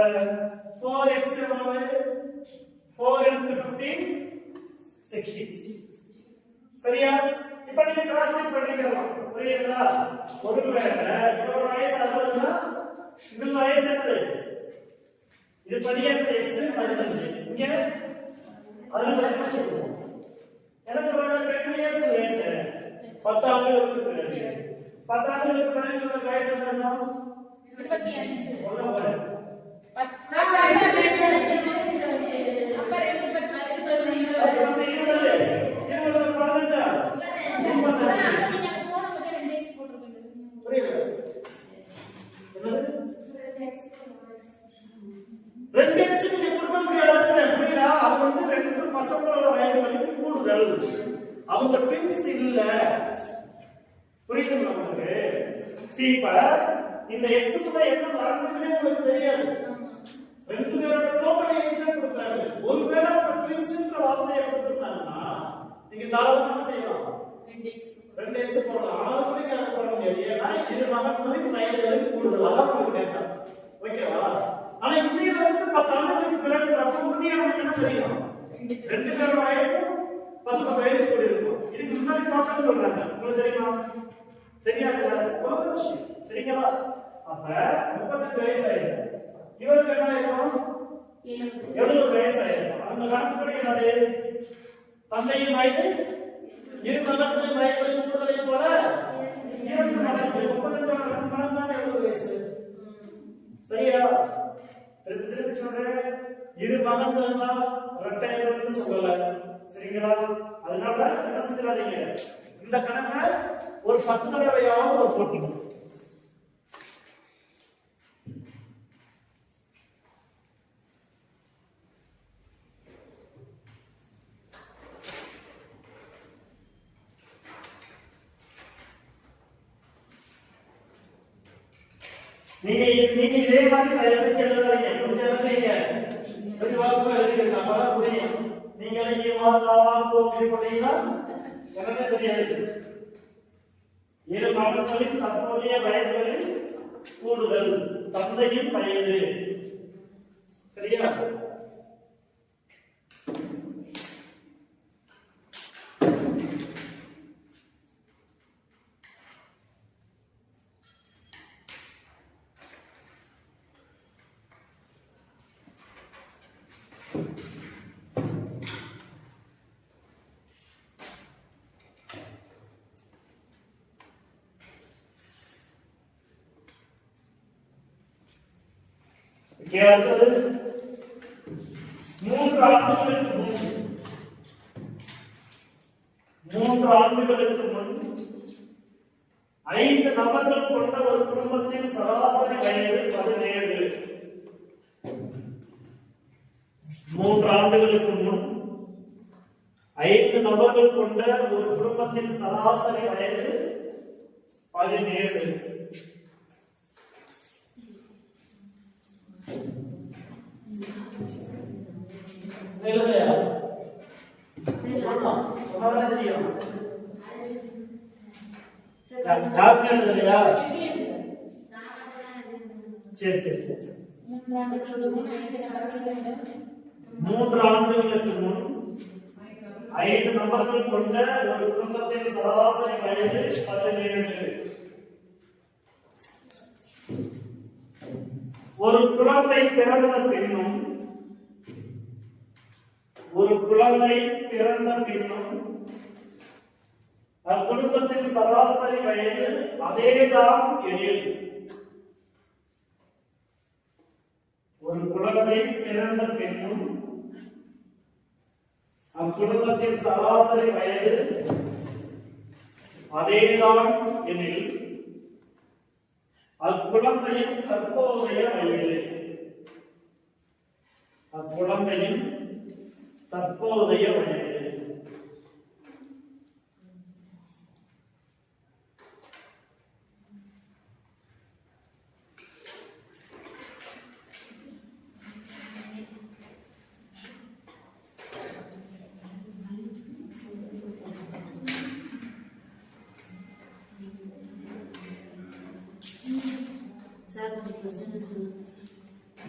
4x எவ்வளவு? 4 into 15 60. சரியா? இப்ப நீங்க கிராஸ் செக் பண்ணிக்கலாம். புரியுதுங்களா? ஒருவேளை இவரோட வயசு 60 தான், இவங்க வயசு என்னது? இது படியாத x 15. இங்க அதுல 15 சொல்லுவோம். என்ன சொல்றாங்க? 10 years later 10 ஆண்டுகளுக்கு பிறகு 10 ஆண்டுகளுக்கு பிறகு இவங்க வயசு என்ன? 25. ஒண்ணு ரெண்டு எக்ஸ் நீங்க கொடுக்க முடியாது. புரியுதா? அது வந்து ரெண்டு பசங்களோட வயதுகளுக்கு கூடுதல். அவங்க ட்வின்ஸ் இல்ல. புரியுதுங்களா உங்களுக்கு? இப்ப இந்த எக்ஸ் கூட என்ன வரதுன்னே உங்களுக்கு தெரியாது. ரெண்டு பேரோட டோட்டல் ஏஜ் தான் கொடுத்தாங்க. ஒருவேளை அவங்க ட்வின்ஸ்ன்ற வார்த்தையை கொடுத்திருந்தாங்கன்னா நீங்க தாராளமா என்ன செய்யலாம் 2x போடலாம். ஆனாலும் கூட இங்க போட முடியாது. ஏன்னா இரு மகன்களின் வயதுகளில் கூடுதலாக உங்களுக்கு டேட்டா. ஓகேவா? ஆனா இன்னையில இருந்து 10 ஆண்டுகளுக்கு பிறகு உறுதியா நமக்கு என்ன தெரியும்? 2 பேரோட வயசு 10 வயசு கூட இருக்கும். இதுக்கு முன்னாடி டோட்டல் சொல்றாங்க. உங்களுக்கு தெரியுமா? தெரியாதுல்ல? ஒரு விஷயம். சரிங்களா? அப்ப 38 வயசு ஆயிடும். இவருக்கு என்ன ஆயிடும்? 70 வயசு ஆயிடும். அந்த கணக்குப்படி என்னது? தந்தையின் வயது இரு மகன்களின் வயதுகளில் கூடுதலை போல 2 மடங்கு 38 மடங்கு தான் 70 வயசு. சரியா? திருப்பி சொல்றேன், இரு மகன்கள் தான் இரட்டையர்கள்னு சொல்லல. சரிங்களா? அதனால என்ன செஞ்சிடாதீங்க, இந்த கணக்கை ஒரு 10 தடவையாவது ஒரு போட்டிங்க. நீங்க இதே மாதிரி தயவு செஞ்சு எழுதாதீங்க. கொஞ்சம் என்ன செய்யுங்க, ஒரு வாரத்துல எழுதிருக்கீங்க, அப்பதான் புரியும். நீங்க ஈவா தாவா போக்கி போட்டீங்கன்னா உடனே தெரியாது. இரு மகன்களின் தற்போதைய வயதுகளில் கூடுதல் தந்தையின் வயது. சரியா? அடுத்தது 3 ஆண்டுகளுக்கு முன் 5 நபர்கள் கொண்ட ஒரு குடும்பத்தின் சராசரி வயது 17. 3 ஆண்டுகளுக்கு முன் 5 நபர்கள் கொண்ட ஒரு குடும்பத்தின் சராசரி வயது 17. எழுதலையா? சொன்னாதானே தெரியும். யாருமே எழுதலையா? சரி சரி சரி சரி. 3 ஆண்டுகளுக்கு முன் 5 நபர்கள் கொண்ட ஒரு குடும்பத்தின் சராசரி வயது 17. ஒரு குழந்தை பிறந்த பின்னும் அக்குடும்பத்தின் சராசரி வயது அதேதான் எனில், ஒரு குழந்தை பிறந்த பின்னும் அக்குடும்பத்தின் சராசரி வயது அதேதான் எனில், அக்குழந்தையின் தற்போதைய வயது சார்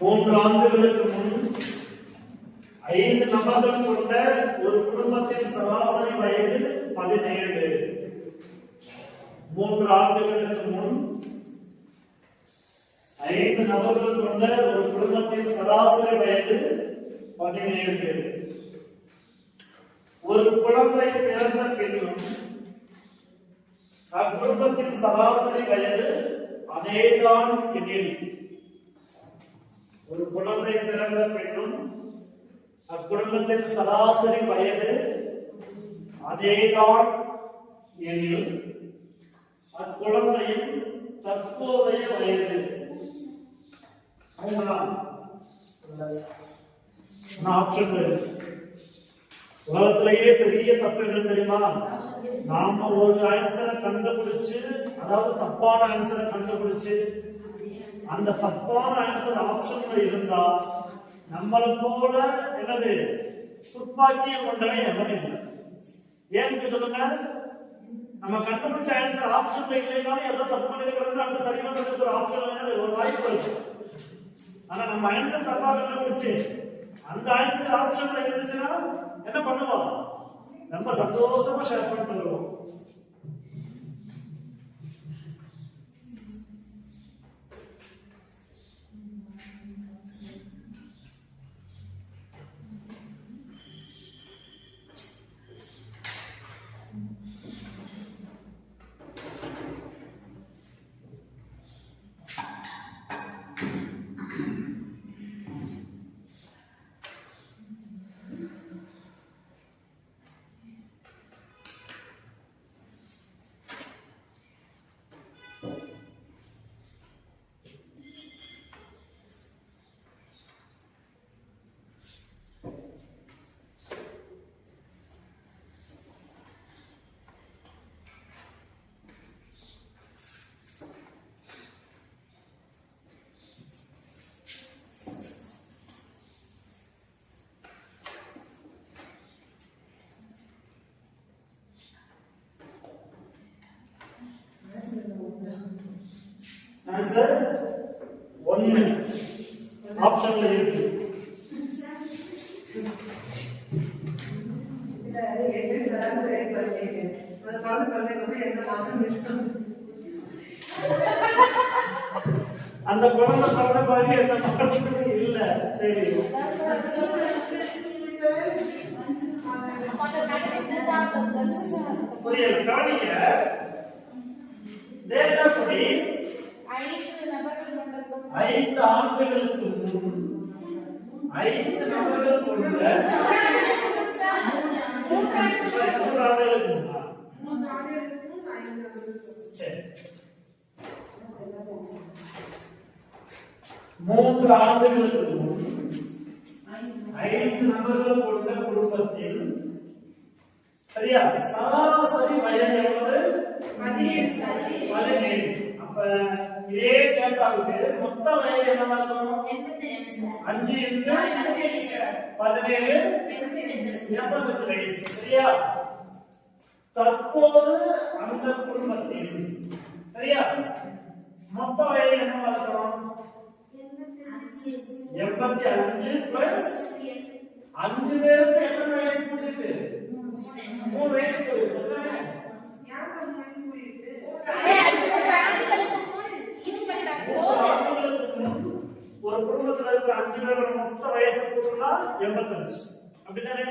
3 ஆண்டுகளுக்கு முன் 5 நபர்கள் கொண்ட ஒரு குடும்பத்தின் சராசரி வயது 17. 3 ஆண்டுகளுக்கு முன் 5 நபர்கள் கொண்ட ஒரு குடும்பத்தின் சராசரி வயது 17. ஒரு குழந்தை பிறந்த பின்னும் அக்குடும்பத்தின் சராசரி வயது அதேதான் எனில், ஒரு குழந்தை பிறந்த பின்னும் அக்குடும்பத்தின் சராசரி வயது அதேதான் எனில், அக்குழந்தையின் தற்போதைய வயது ஆப்ஷன். உலகத்திலேயே பெரிய தப்பு என்ன தெரியுமா? நாம ஒரு ஆன்சரை கண்டுபிடிச்சு, அதாவது தப்பான ஆன்சரை கண்டுபிடிச்சு, அந்த தப்பான ஆன்சர் ஆப்ஷன்ல இருந்தா நம்மளை போல என்னது துப்பாக்கியை கொண்டவன் எவனும் இல்லை. ஏன்னு சொல்லுங்க. நம்ம கண்டுபிடிச்ச ஆன்சர் ஆப்ஷன்ல இல்லைனாலும் ஏதோ தப்பு பண்ணிருக்கிறோம்னு அடுத்து சரி பண்றதுக்கு ஒரு ஆப்ஷன் ஒரு வாய்ப்பு இருக்கு. ஆனா நம்ம ஆன்சர் தப்பா கண்டுபிடிச்சு அந்த ஆன்சர் ஆப்ஷன்ல இருந்துச்சுன்னா என்ன பண்ணுவோம்? நம்ம சந்தோஷமா ஷேர் பண்ணிட்டு வருவோம். ஆன்சர் 1 ஆப்ஷன்ல இருக்கு. அந்த குழந்தை பிறந்த மாதிரி எந்த மாற்றமும் இல்ல. சரி, புரியல. கவனிங்க, டேட்டா படி 5 ஆண்டுகளுக்கு முன் 5 நபர்கள் கொண்ட 3 ஆண்டுகளுக்கு முன்னா சரி 3 ஆண்டுகளுக்கு முன் 5 நபர்கள் கொண்ட குடும்பத்தில் சரியா சராசரி வயது எவ்வளவு? 17. அப்ப இதே டேட்டாவுக்கு மொத்த வயது என்னவா இருக்கும்? 5 into 17 88 வயசு. சரியா? தற்போது அந்த குடும்பத்தில் சரியா மொத்த வயது என்னவா இருக்கும்? 85 பிளஸ் 5 பேருக்கு எத்தனை வயசு கூடியிருக்கு? 3 வயசு கூடியிருக்கு. ஒரு குடும்பத்துல இருக்கிற 5 பேரோட மொத்த வயசு கூட்டினா 85. அப்படிதானே?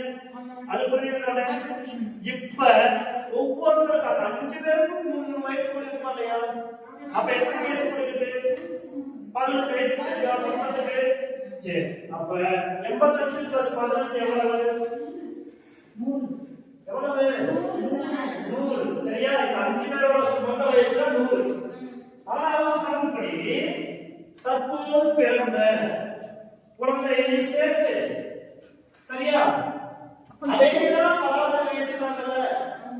அது புரியுது தானே? இப்ப ஒவ்வொருத்தருக்கு அந்த 5 பேருக்கும் 3 வயசு கூடியிருக்குமா இல்லையா? அப்ப எத்தனை வயசு கூடியிருக்கு? 18 வயசு கூடியிருக்கா மொத்தத்துக்கு? சரி, அப்ப 85 பிளஸ் 18 எவ்வளவு? எவ்வளவு? 100. சரியா? இப்ப 5 பேரோட மொத்த வயசுல 100. ஆனா அவங்க கணக்குப்படி தற்போது பிறந்த குழந்தையை சேர்த்து சரியா அதைதான் சராசரி வயசுறாங்கல்ல.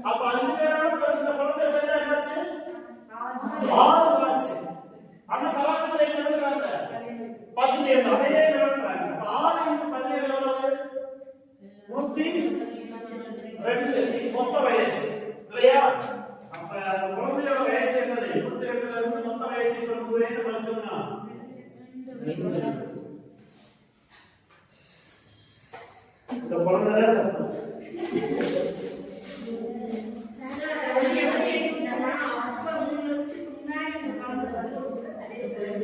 அப்ப 5 பேரோட பிளஸ் இந்த குழந்தை சேர்ந்தா என்னாச்சு? 6 ஆச்சு. ஆனா சராசரி வயசு சொல்றாங்க 17. அதையே சொல்றாங்க. அப்ப 6 into 17 எவ்வளவு? 102 மொத்த வயசு இல்லையா? அப்ப அந்த குழந்தையோட வயசு என்னது? 22ல இருந்து மொத்த வயசு 100 வயசு கழிச்சோம்னா இந்த குழந்தை தப்பு.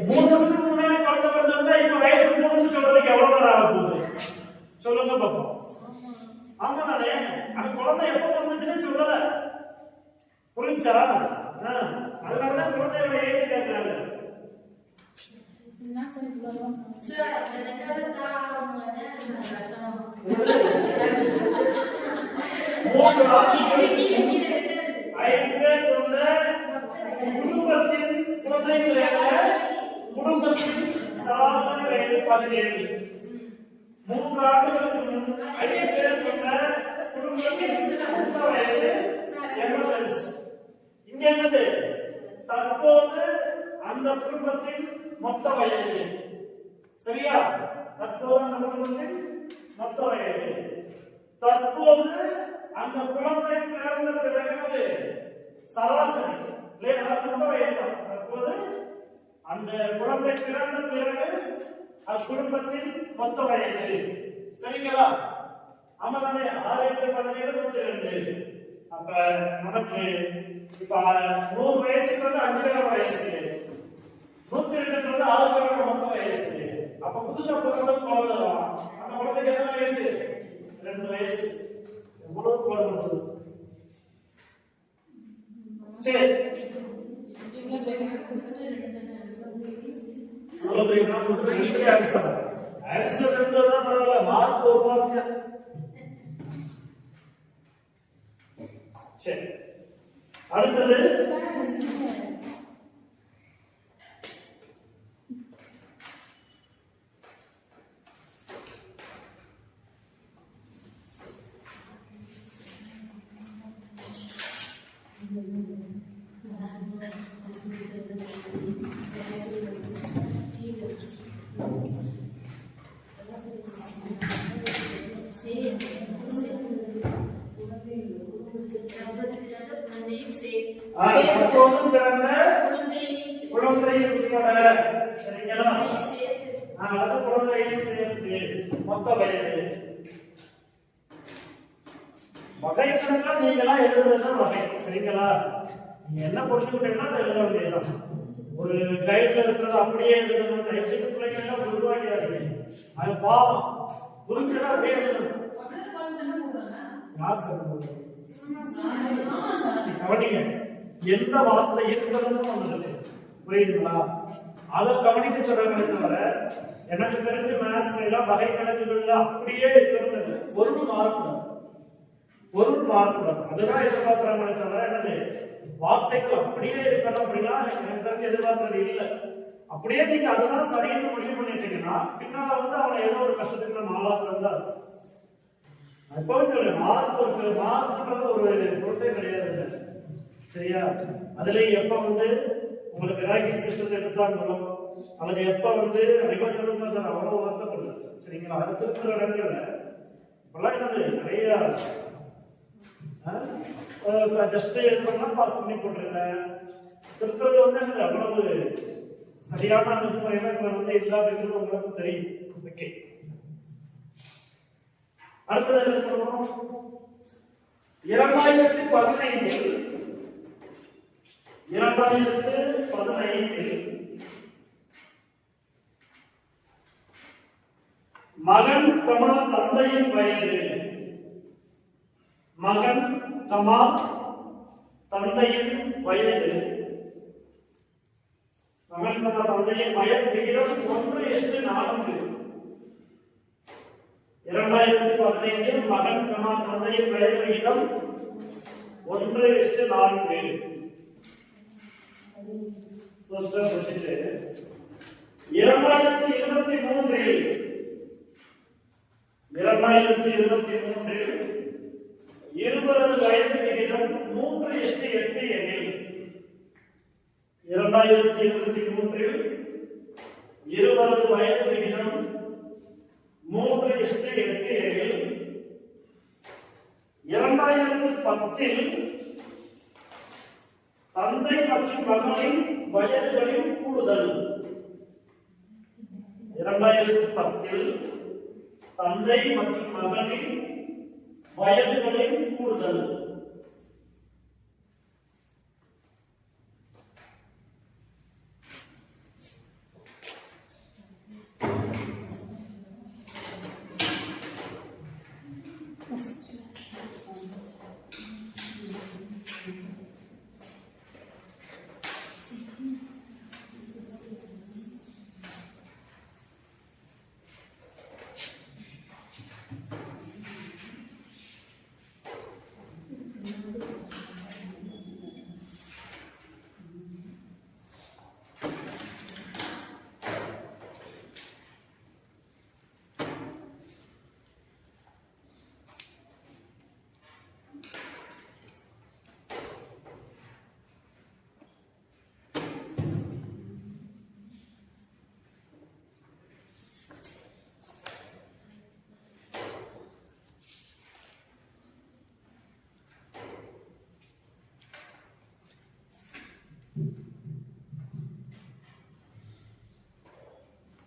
3 வருஷத்துக்கு முன்னாடி குழந்தை பிறந்திருந்தா இப்ப வயசு 3 சொல்றதுக்கு எவ்வளவு நேரம் ஆக போகுது? சொல்லுங்க பாப்போம். ஆமா தானே? அந்த குழந்தை எப்ப பிறந்துச்சுன்னு சொல்லல. புரிஞ்சா? அதனாலதான் குழந்தையோட ஏஜ் கேட்கிறாங்க. குடும்பத்தின் சராசரி வயது 17. 3 ஆண்டுகளுக்கு முன் 5 பேர் கொண்ட குடும்பத்தின் மொத்த வயது 85. இங்க என்னது? தற்போது அந்த குடும்பத்தின் மொத்த வயது. சரியா? தற்போது அந்த குடும்பத்தின் மொத்த வயது. தற்போது அந்த குழந்தை பிறந்த பிறகு சராசரி இல்லையா மொத்த வயது தான். அப்போது அந்த குழந்தை பிறந்த பிறகு அக்குடும்பத்தின் மொத்த வயது சரிங்களா? ஆமா தானே? 6 8 17 102. அப்ப நமக்கு இப்ப 100 வயசுன்றது 5000 வயசு, 102ன்றது 6000 மொத்த வயசு. அப்ப புதுசா பிறந்த குழந்தை தான். அந்த குழந்தைக்கு எத்தனை வயசு? 2 வயசு. எவ்வளவு குழந்தை? சரி, ஆன்சர் 2 தான் பரவாயில்ல, மார்க் 1 மார்க். சரி, அடுத்தது அப்போது பிறந்த குழந்தையும் உட்பட சரிங்களா? அது குழந்தையும் சேர்த்து மொத்த வயது. வகை கணக்கா நீங்களா எழுதுறது வகை சரிங்களா? நீங்க என்ன புரிஞ்சுக்கிட்டீங்கன்னா அதை எழுத வேண்டியதுதான். ஒரு கைட்ல இருக்கிறது அப்படியே எழுதணும். தயவுசெய்து பிள்ளைகள் எல்லாம் உருவாக்கிறாங்க. அது பாவம் புரிஞ்சதா அப்படியே எழுதணும். யார் சொல்றது? கவனிங்க, எந்த வார்த்தை இருக்கிறதுன்னு ஒண்ணு புரியுதுங்களா? அதை கவனிக்க சொல்றாங்களே தவிர எனக்கு தெரிஞ்சு மேத்ஸ்ல எல்லாம் வகை கணக்குகள்ல அப்படியே இருக்கிறது இல்லை. பொருள் மாறுபடும், பொருள் மாறுபடும். அதுதான் எதிர்பார்க்கிறாங்களே தவிர என்னது வார்த்தைகள் அப்படியே இருக்கணும் அப்படின்னா எனக்கு தெரிஞ்சு எதிர்பார்க்கறது இல்லை. அப்படியே நீங்க அதுதான் சரின்னு முடிவு பண்ணிட்டீங்கன்னா பின்னால அவனை ஏதோ ஒரு கஷ்டத்துக்கு நாளாக்குறது தான். இப்போ மார்க் மார்க்ன்றது ஒரு பொருட்டே கிடையாது சரியா? அதுல எப்ப உங்களுக்கு ரேங்கிங் சிஸ்டத்தை எடுத்தாங்களோ அல்லது எப்ப ரிவர்சல் சார் அவ்வளவு வருத்தப்படுது சரிங்களா? அது திருத்துற இடங்கள்ல இப்பெல்லாம் என்னது நிறைய ஜஸ்ட் எழுதணும்னா பாஸ் பண்ணி போட்டுருக்கேன். திருத்துறது என்னது அவ்வளவு சரியான அணுகுமுறையில இப்ப இல்லாதது உங்களுக்கு தெரியும். ஓகே, அடுத்தது என்ன பண்ணுவோம்? 2015 மகன் கமா தந்தையின் வயது, மகன் கமா தந்தையின் வயது, மகன் கமா தந்தையின் வயது விகிதம் 1:4. 2015 மகன் கமா தந்தையின் வயது விகிதம் 1:4. புஸ்தகம் வச்சுட்டு 2023 இருவரது வயது விகிதம் 3:8 எனில் 2023 இருவரது வயது விகிதம் 3:8 எனில் 2010 தந்தை மற்றும் மகனின் வயதுகளின் கூடுதல். 2010 தந்தை மற்றும் மகனின் வயதுகளின் கூடுதல்.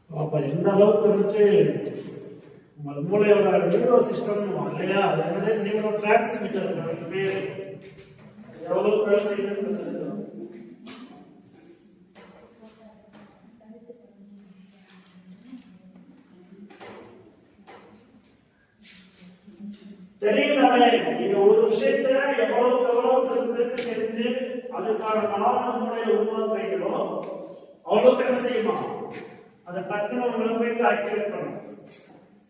அப்ப எந்த அளவுக்கு வந்துட்டு உங்கள் மூளையோட நியூரோ சிஸ்டம் இல்லையா, அது வந்து நியூரோ டிரான்ஸ்மிட்டர் பேர் எவ்வளவு பேர் செய்யணும்னு. தெரியுதானே, நீங்க ஒரு விஷயத்த எவ்வளவு திருப்பி தெரிஞ்சு அதுக்கான நாலு முறையை உருவாக்குறீங்களோ அவ்வளவுக்கு என்ன செய்யுமா, அதை டக்குனு உங்களை போயிட்டு ஆக்டிவேட் பண்ணும்.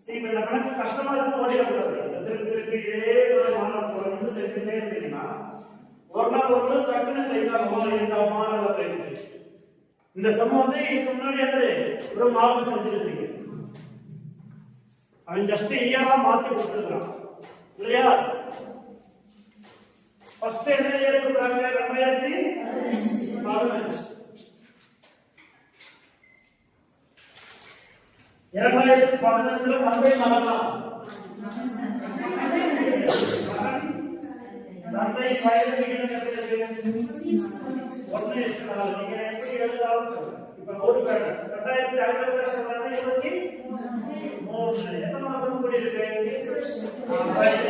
சரி, இப்ப இந்த கணக்கு கஷ்டமா இருக்கும், ஓடி வரக்கூடாது. திருப்பி இதே மாணவர்கள் செஞ்சுட்டே இருந்தீங்கன்னா ஒரு நாள் டக்குனு தெரிஞ்சாங்க இந்த மாணவர்கள் போயிட்டு இந்த சமம் வந்து இதுக்கு முன்னாடி என்னது ஒரு மார்க் செஞ்சிருக்கீங்க, அவன் ஜஸ்ட் இயரா மாத்தி கொடுத்துருக்கான் இல்லையா. ஃபர்ஸ்ட் என்ன இயர் கொடுக்குறாங்க, 2015. 2015 தந்தை மகனா, தந்தை வயது விகிதம் ஒன்னு இஷ்டம். நீங்க எப்படி எழுதலாம் இப்ப ஒரு 2050 சொல்றாங்க, 23 எத்தனை மாசம் கூடி இருக்கு,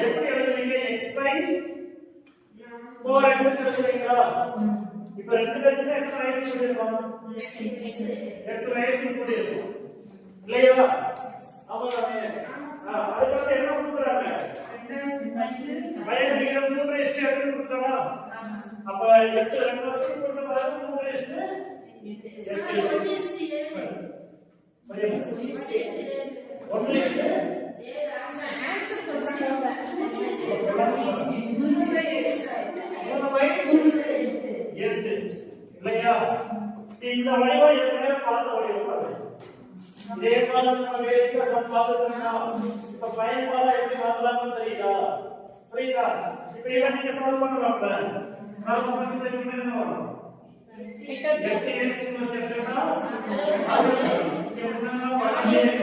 எப்படி எழுதுவீங்க, x/4x எழுதுவீங்களா. இப்ப ரெண்டு பேருக்குமே எத்தனை வயசு கூடி இருக்கும், 8 வயசு கூடி இருக்கும் இல்லையா. ஆமாமே. அதுக்கு என்ன கொடுக்குறாங்க, வயது விகிதம் 3:8 கொடுத்தானா. அப்ப 8 2 வருஷம் போட்டு பாருங்க, 3:8 இல்லையா. இந்த வடிவா ஏற்கனவே பார்த்த வடிவம் இதே மாதிரி நம்ம பேசிக்க சம்பாதிக்கிறோம்னா இப்ப பயன்பாடா எப்படி மாத்தலாம்னு தெரியுதா, புரியுதா. இப்ப இதை நீங்க சால்வ் பண்ணலாம்ல, கிராஸ் மல்டிப்ளை என்ன வரும், 8x + 8 னா 60. இங்க என்னன்னா 15x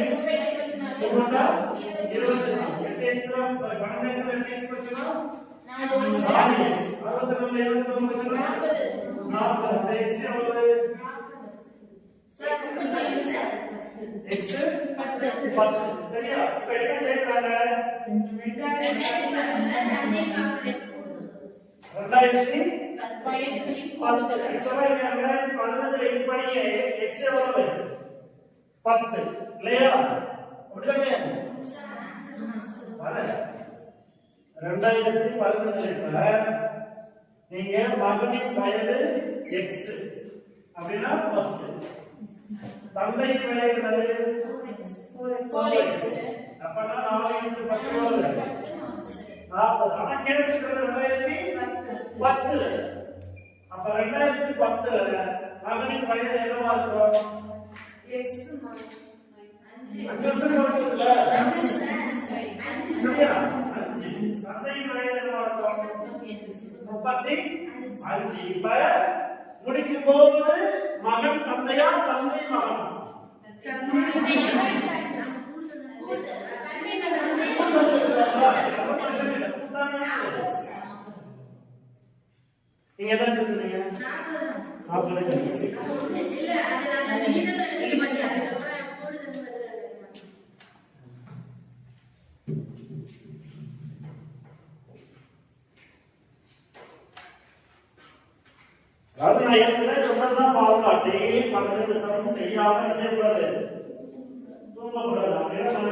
8x sorry 12x 8x போச்சுனா 4x 62 79 போச்சுனா 40 x எவ்வளவு x 10. சரியா. இப்ப என்ன கேக்குறாங்க, 2015 இதுபடியே x எவ்வளவு 10 இல்லையா, அப்படிதானே. 2015 நீங்க மகனின் வயது x அப்படின்னா 10, தந்தை வயது 4x, அப்பனா 4 × 10 40. ஆனா கேட்டிருக்கிறது 2010. அப்ப 2010 மகனின் வயது என்னவா இருக்கும், 5 வருஷம் இருக்குல்ல, சரியா. 5 தந்தை வயது என்னவா இருக்கும், 35. இப்ப முடிக்கும் போது மகன் தந்தையா, தந்தை மகன், நீங்க என்ன சொல்றீங்க, 40. அதாவது நான் ஏற்கனவே சொன்னதுதான் ஃபார்முலா. டெய்லி 15 சமம் செய்யாம என்ன செய்யக்கூடாது, தூங்கக்கூடாது. அப்படின்னா நான்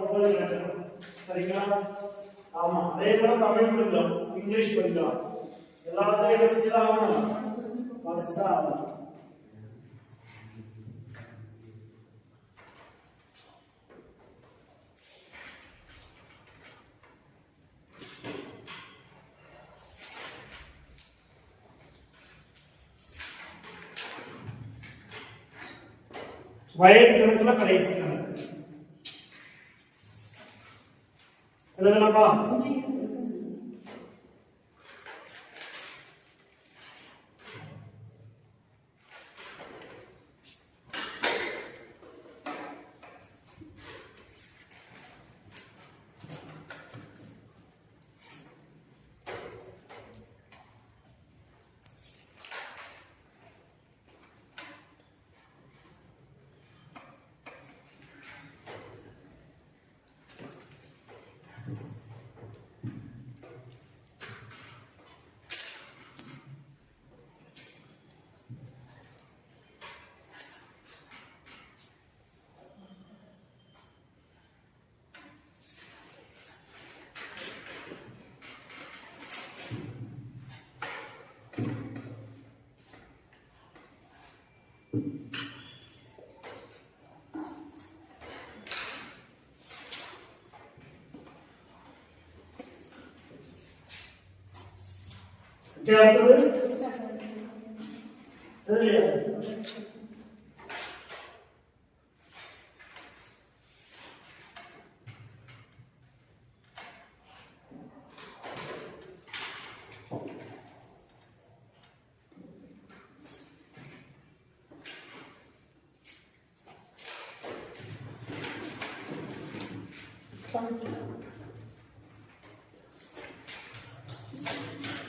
9 லட்சம் சரிங்களா. ஆமா, அதே போல தமிழ் படிக்கலாம், இங்கிலீஷ் படிக்கலாம், எல்லாத்தையும் என்ன செஞ்சுதான் ஆகணும், படிச்சுதான் ஆகணும். வயது கணக்குல கடைசி கணக்கு எழுதலாமா.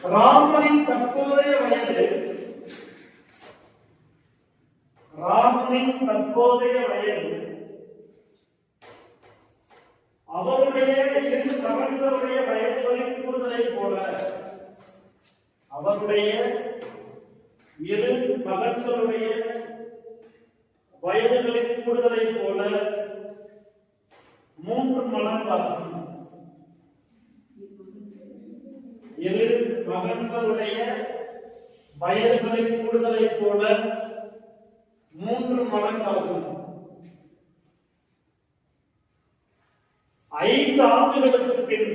ராமனின் தற்போதைய வயது அவருடைய இரு மகன்களுடைய வயதுகளின் கூடுதலை போல மூன்று மடங்காகும். இரு மகன்களுடைய வயதுகளின் கூடுதலை போல 3 மடங்காகும். 5 ஆண்டுகளுக்கு பின்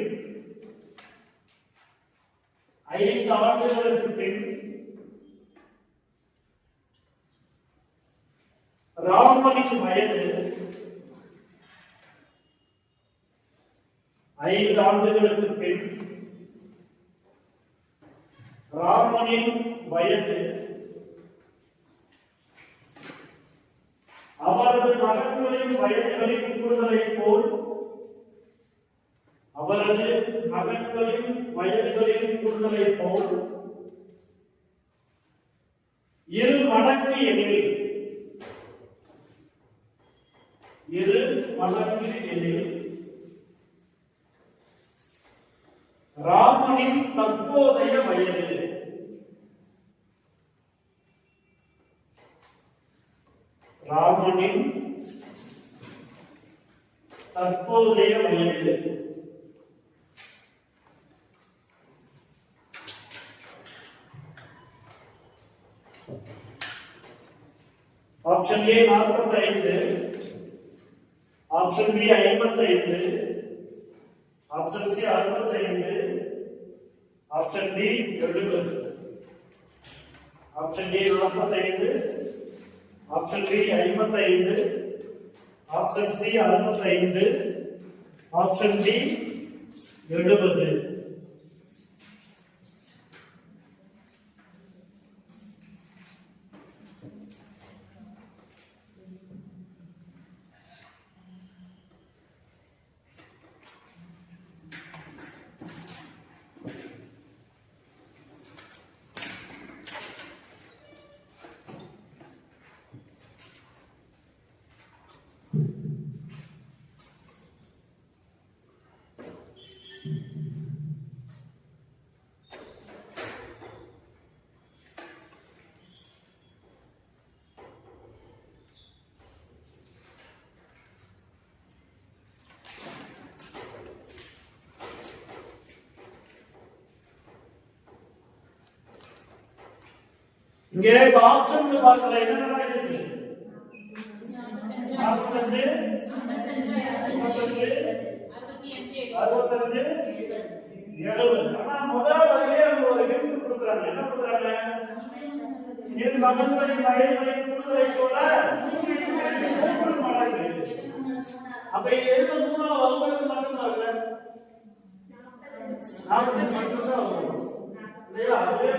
ராமனின் வயது 5 ஆண்டுகளுக்கு பின் ராமனின் வயது அவரது மகன்களின் வயதுகளின் கூடுதலை போல் 2 மடங்கு எனில் ராமனின் தற்போதைய வயது option A 45, option B 55, option C 65, option D 70. Option A 45, option B 55, option C 65, option D 70. இங்கே ஆப்ஷன் பார்க்கல என்னென்ன இருக்கு 45 70. ஆனா முதல் வரையிலே ஒரு ஹிண்ட் கொடுக்குறாங்க. என்ன கொடுக்குறாங்க? இரு மகன்களின் வயதுகளின் கூடுதலை போல 3 மடங்கு. அப்ப எதுல 3 வகுப்படுறது மட்டும்தான் இல்ல 40 மட்டும்தான் வரும் இல்லையா? அதுவே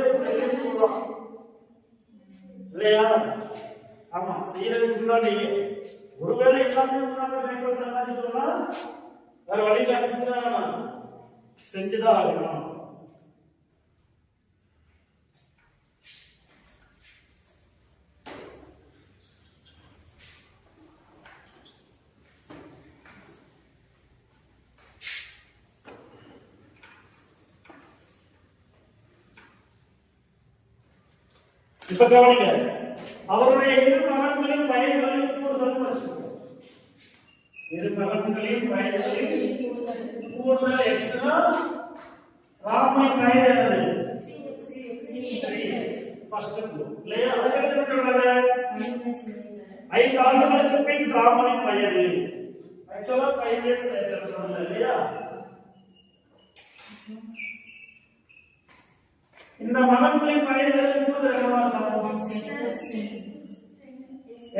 இல்லையா? ஆமா, செய்யறதுக்கு முன்னாடி ஒருவேளை எல்லாமே முன்னாடி பயன்படுத்தான்னு சொன்னா வேற வழிகாட்டு செஞ்சுதான் ஆகணும். இப்ப கவனிங்க, அவருடைய இரு மகன்களின் வயதுகளின் கூடுதல் எக்ஸ்னா ராமனின் வயது என்னது? ஃபர்ஸ்ட் க்ளூ இல்லையா? அதுக்கு என்ன சொல்றாங்க? 5 ஆண்டுகளுக்கு பின் ராமனின் வயது. ஆக்சுவலா 5 இயர்ஸ் சொல்றாங்க இல்லையா? இந்த மகன்களின் வயது கூடுதல் என்னவா இருக்கும்?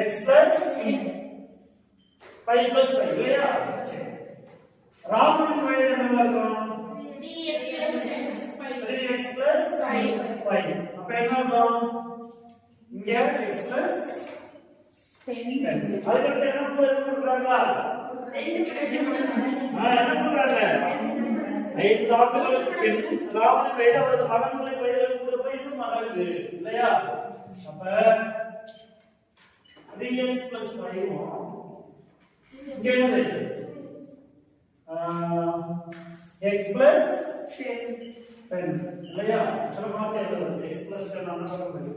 x plus 5 plus 5 இல்லையா? ராமனின் வயது என்னவா இருக்கும்? 3x plus 5. அப்ப என்ன ஆகும்? இங்க x plus 10. அதுக்கு என்ன கொடுக்குறாங்களா? என்ன கொடுக்குறாங்க? 5 ஆண்டுகளுக்கு பின் ராமனின் வயது அவரது மகன்களின் வயதில் கூட போய் இது மகனுக்கு இல்லையா? அப்ப 3x plus 5 இங்க என்னது? x plus 10 இல்லையா? சரி மாத்தி எழுதுறோம். x plus 10 ஆன சொல்லுங்க.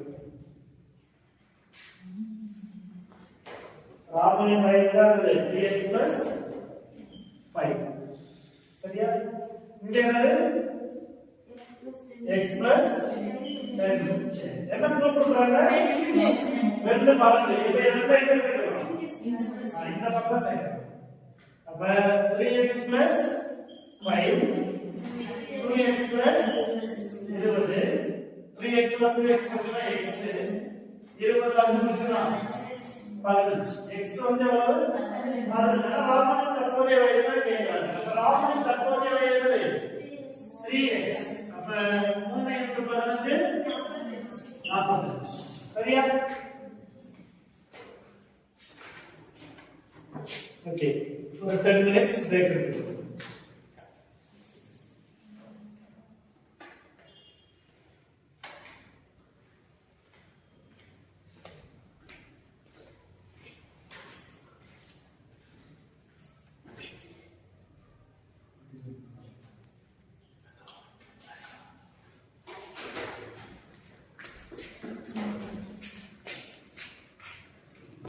ராமனின் வயது 3x plus 5 சரியா? இங்க என்னது? x plus 10 என்ன கொடுக்குறாங்க? 2 மடங்கு. இப்ப ரெண்டு எங்க சேர்க்கணும்? இந்த பக்கம் சேர்க்கணும். அப்ப 3x plus 5 2x plus 20 3x ல 2x போச்சுனா x 20 5 போச்சுனா 15 x வந்து எவ்வளவு? 15. ராமனின் தற்போதைய வயது தான் கேக்குறாங்க. அப்ப ராமனின் தற்போதைய வயது 3x. அப்ப 3 × 15 45 சரியா? ஓகே ஒரு 10 minutes break இருக்கு.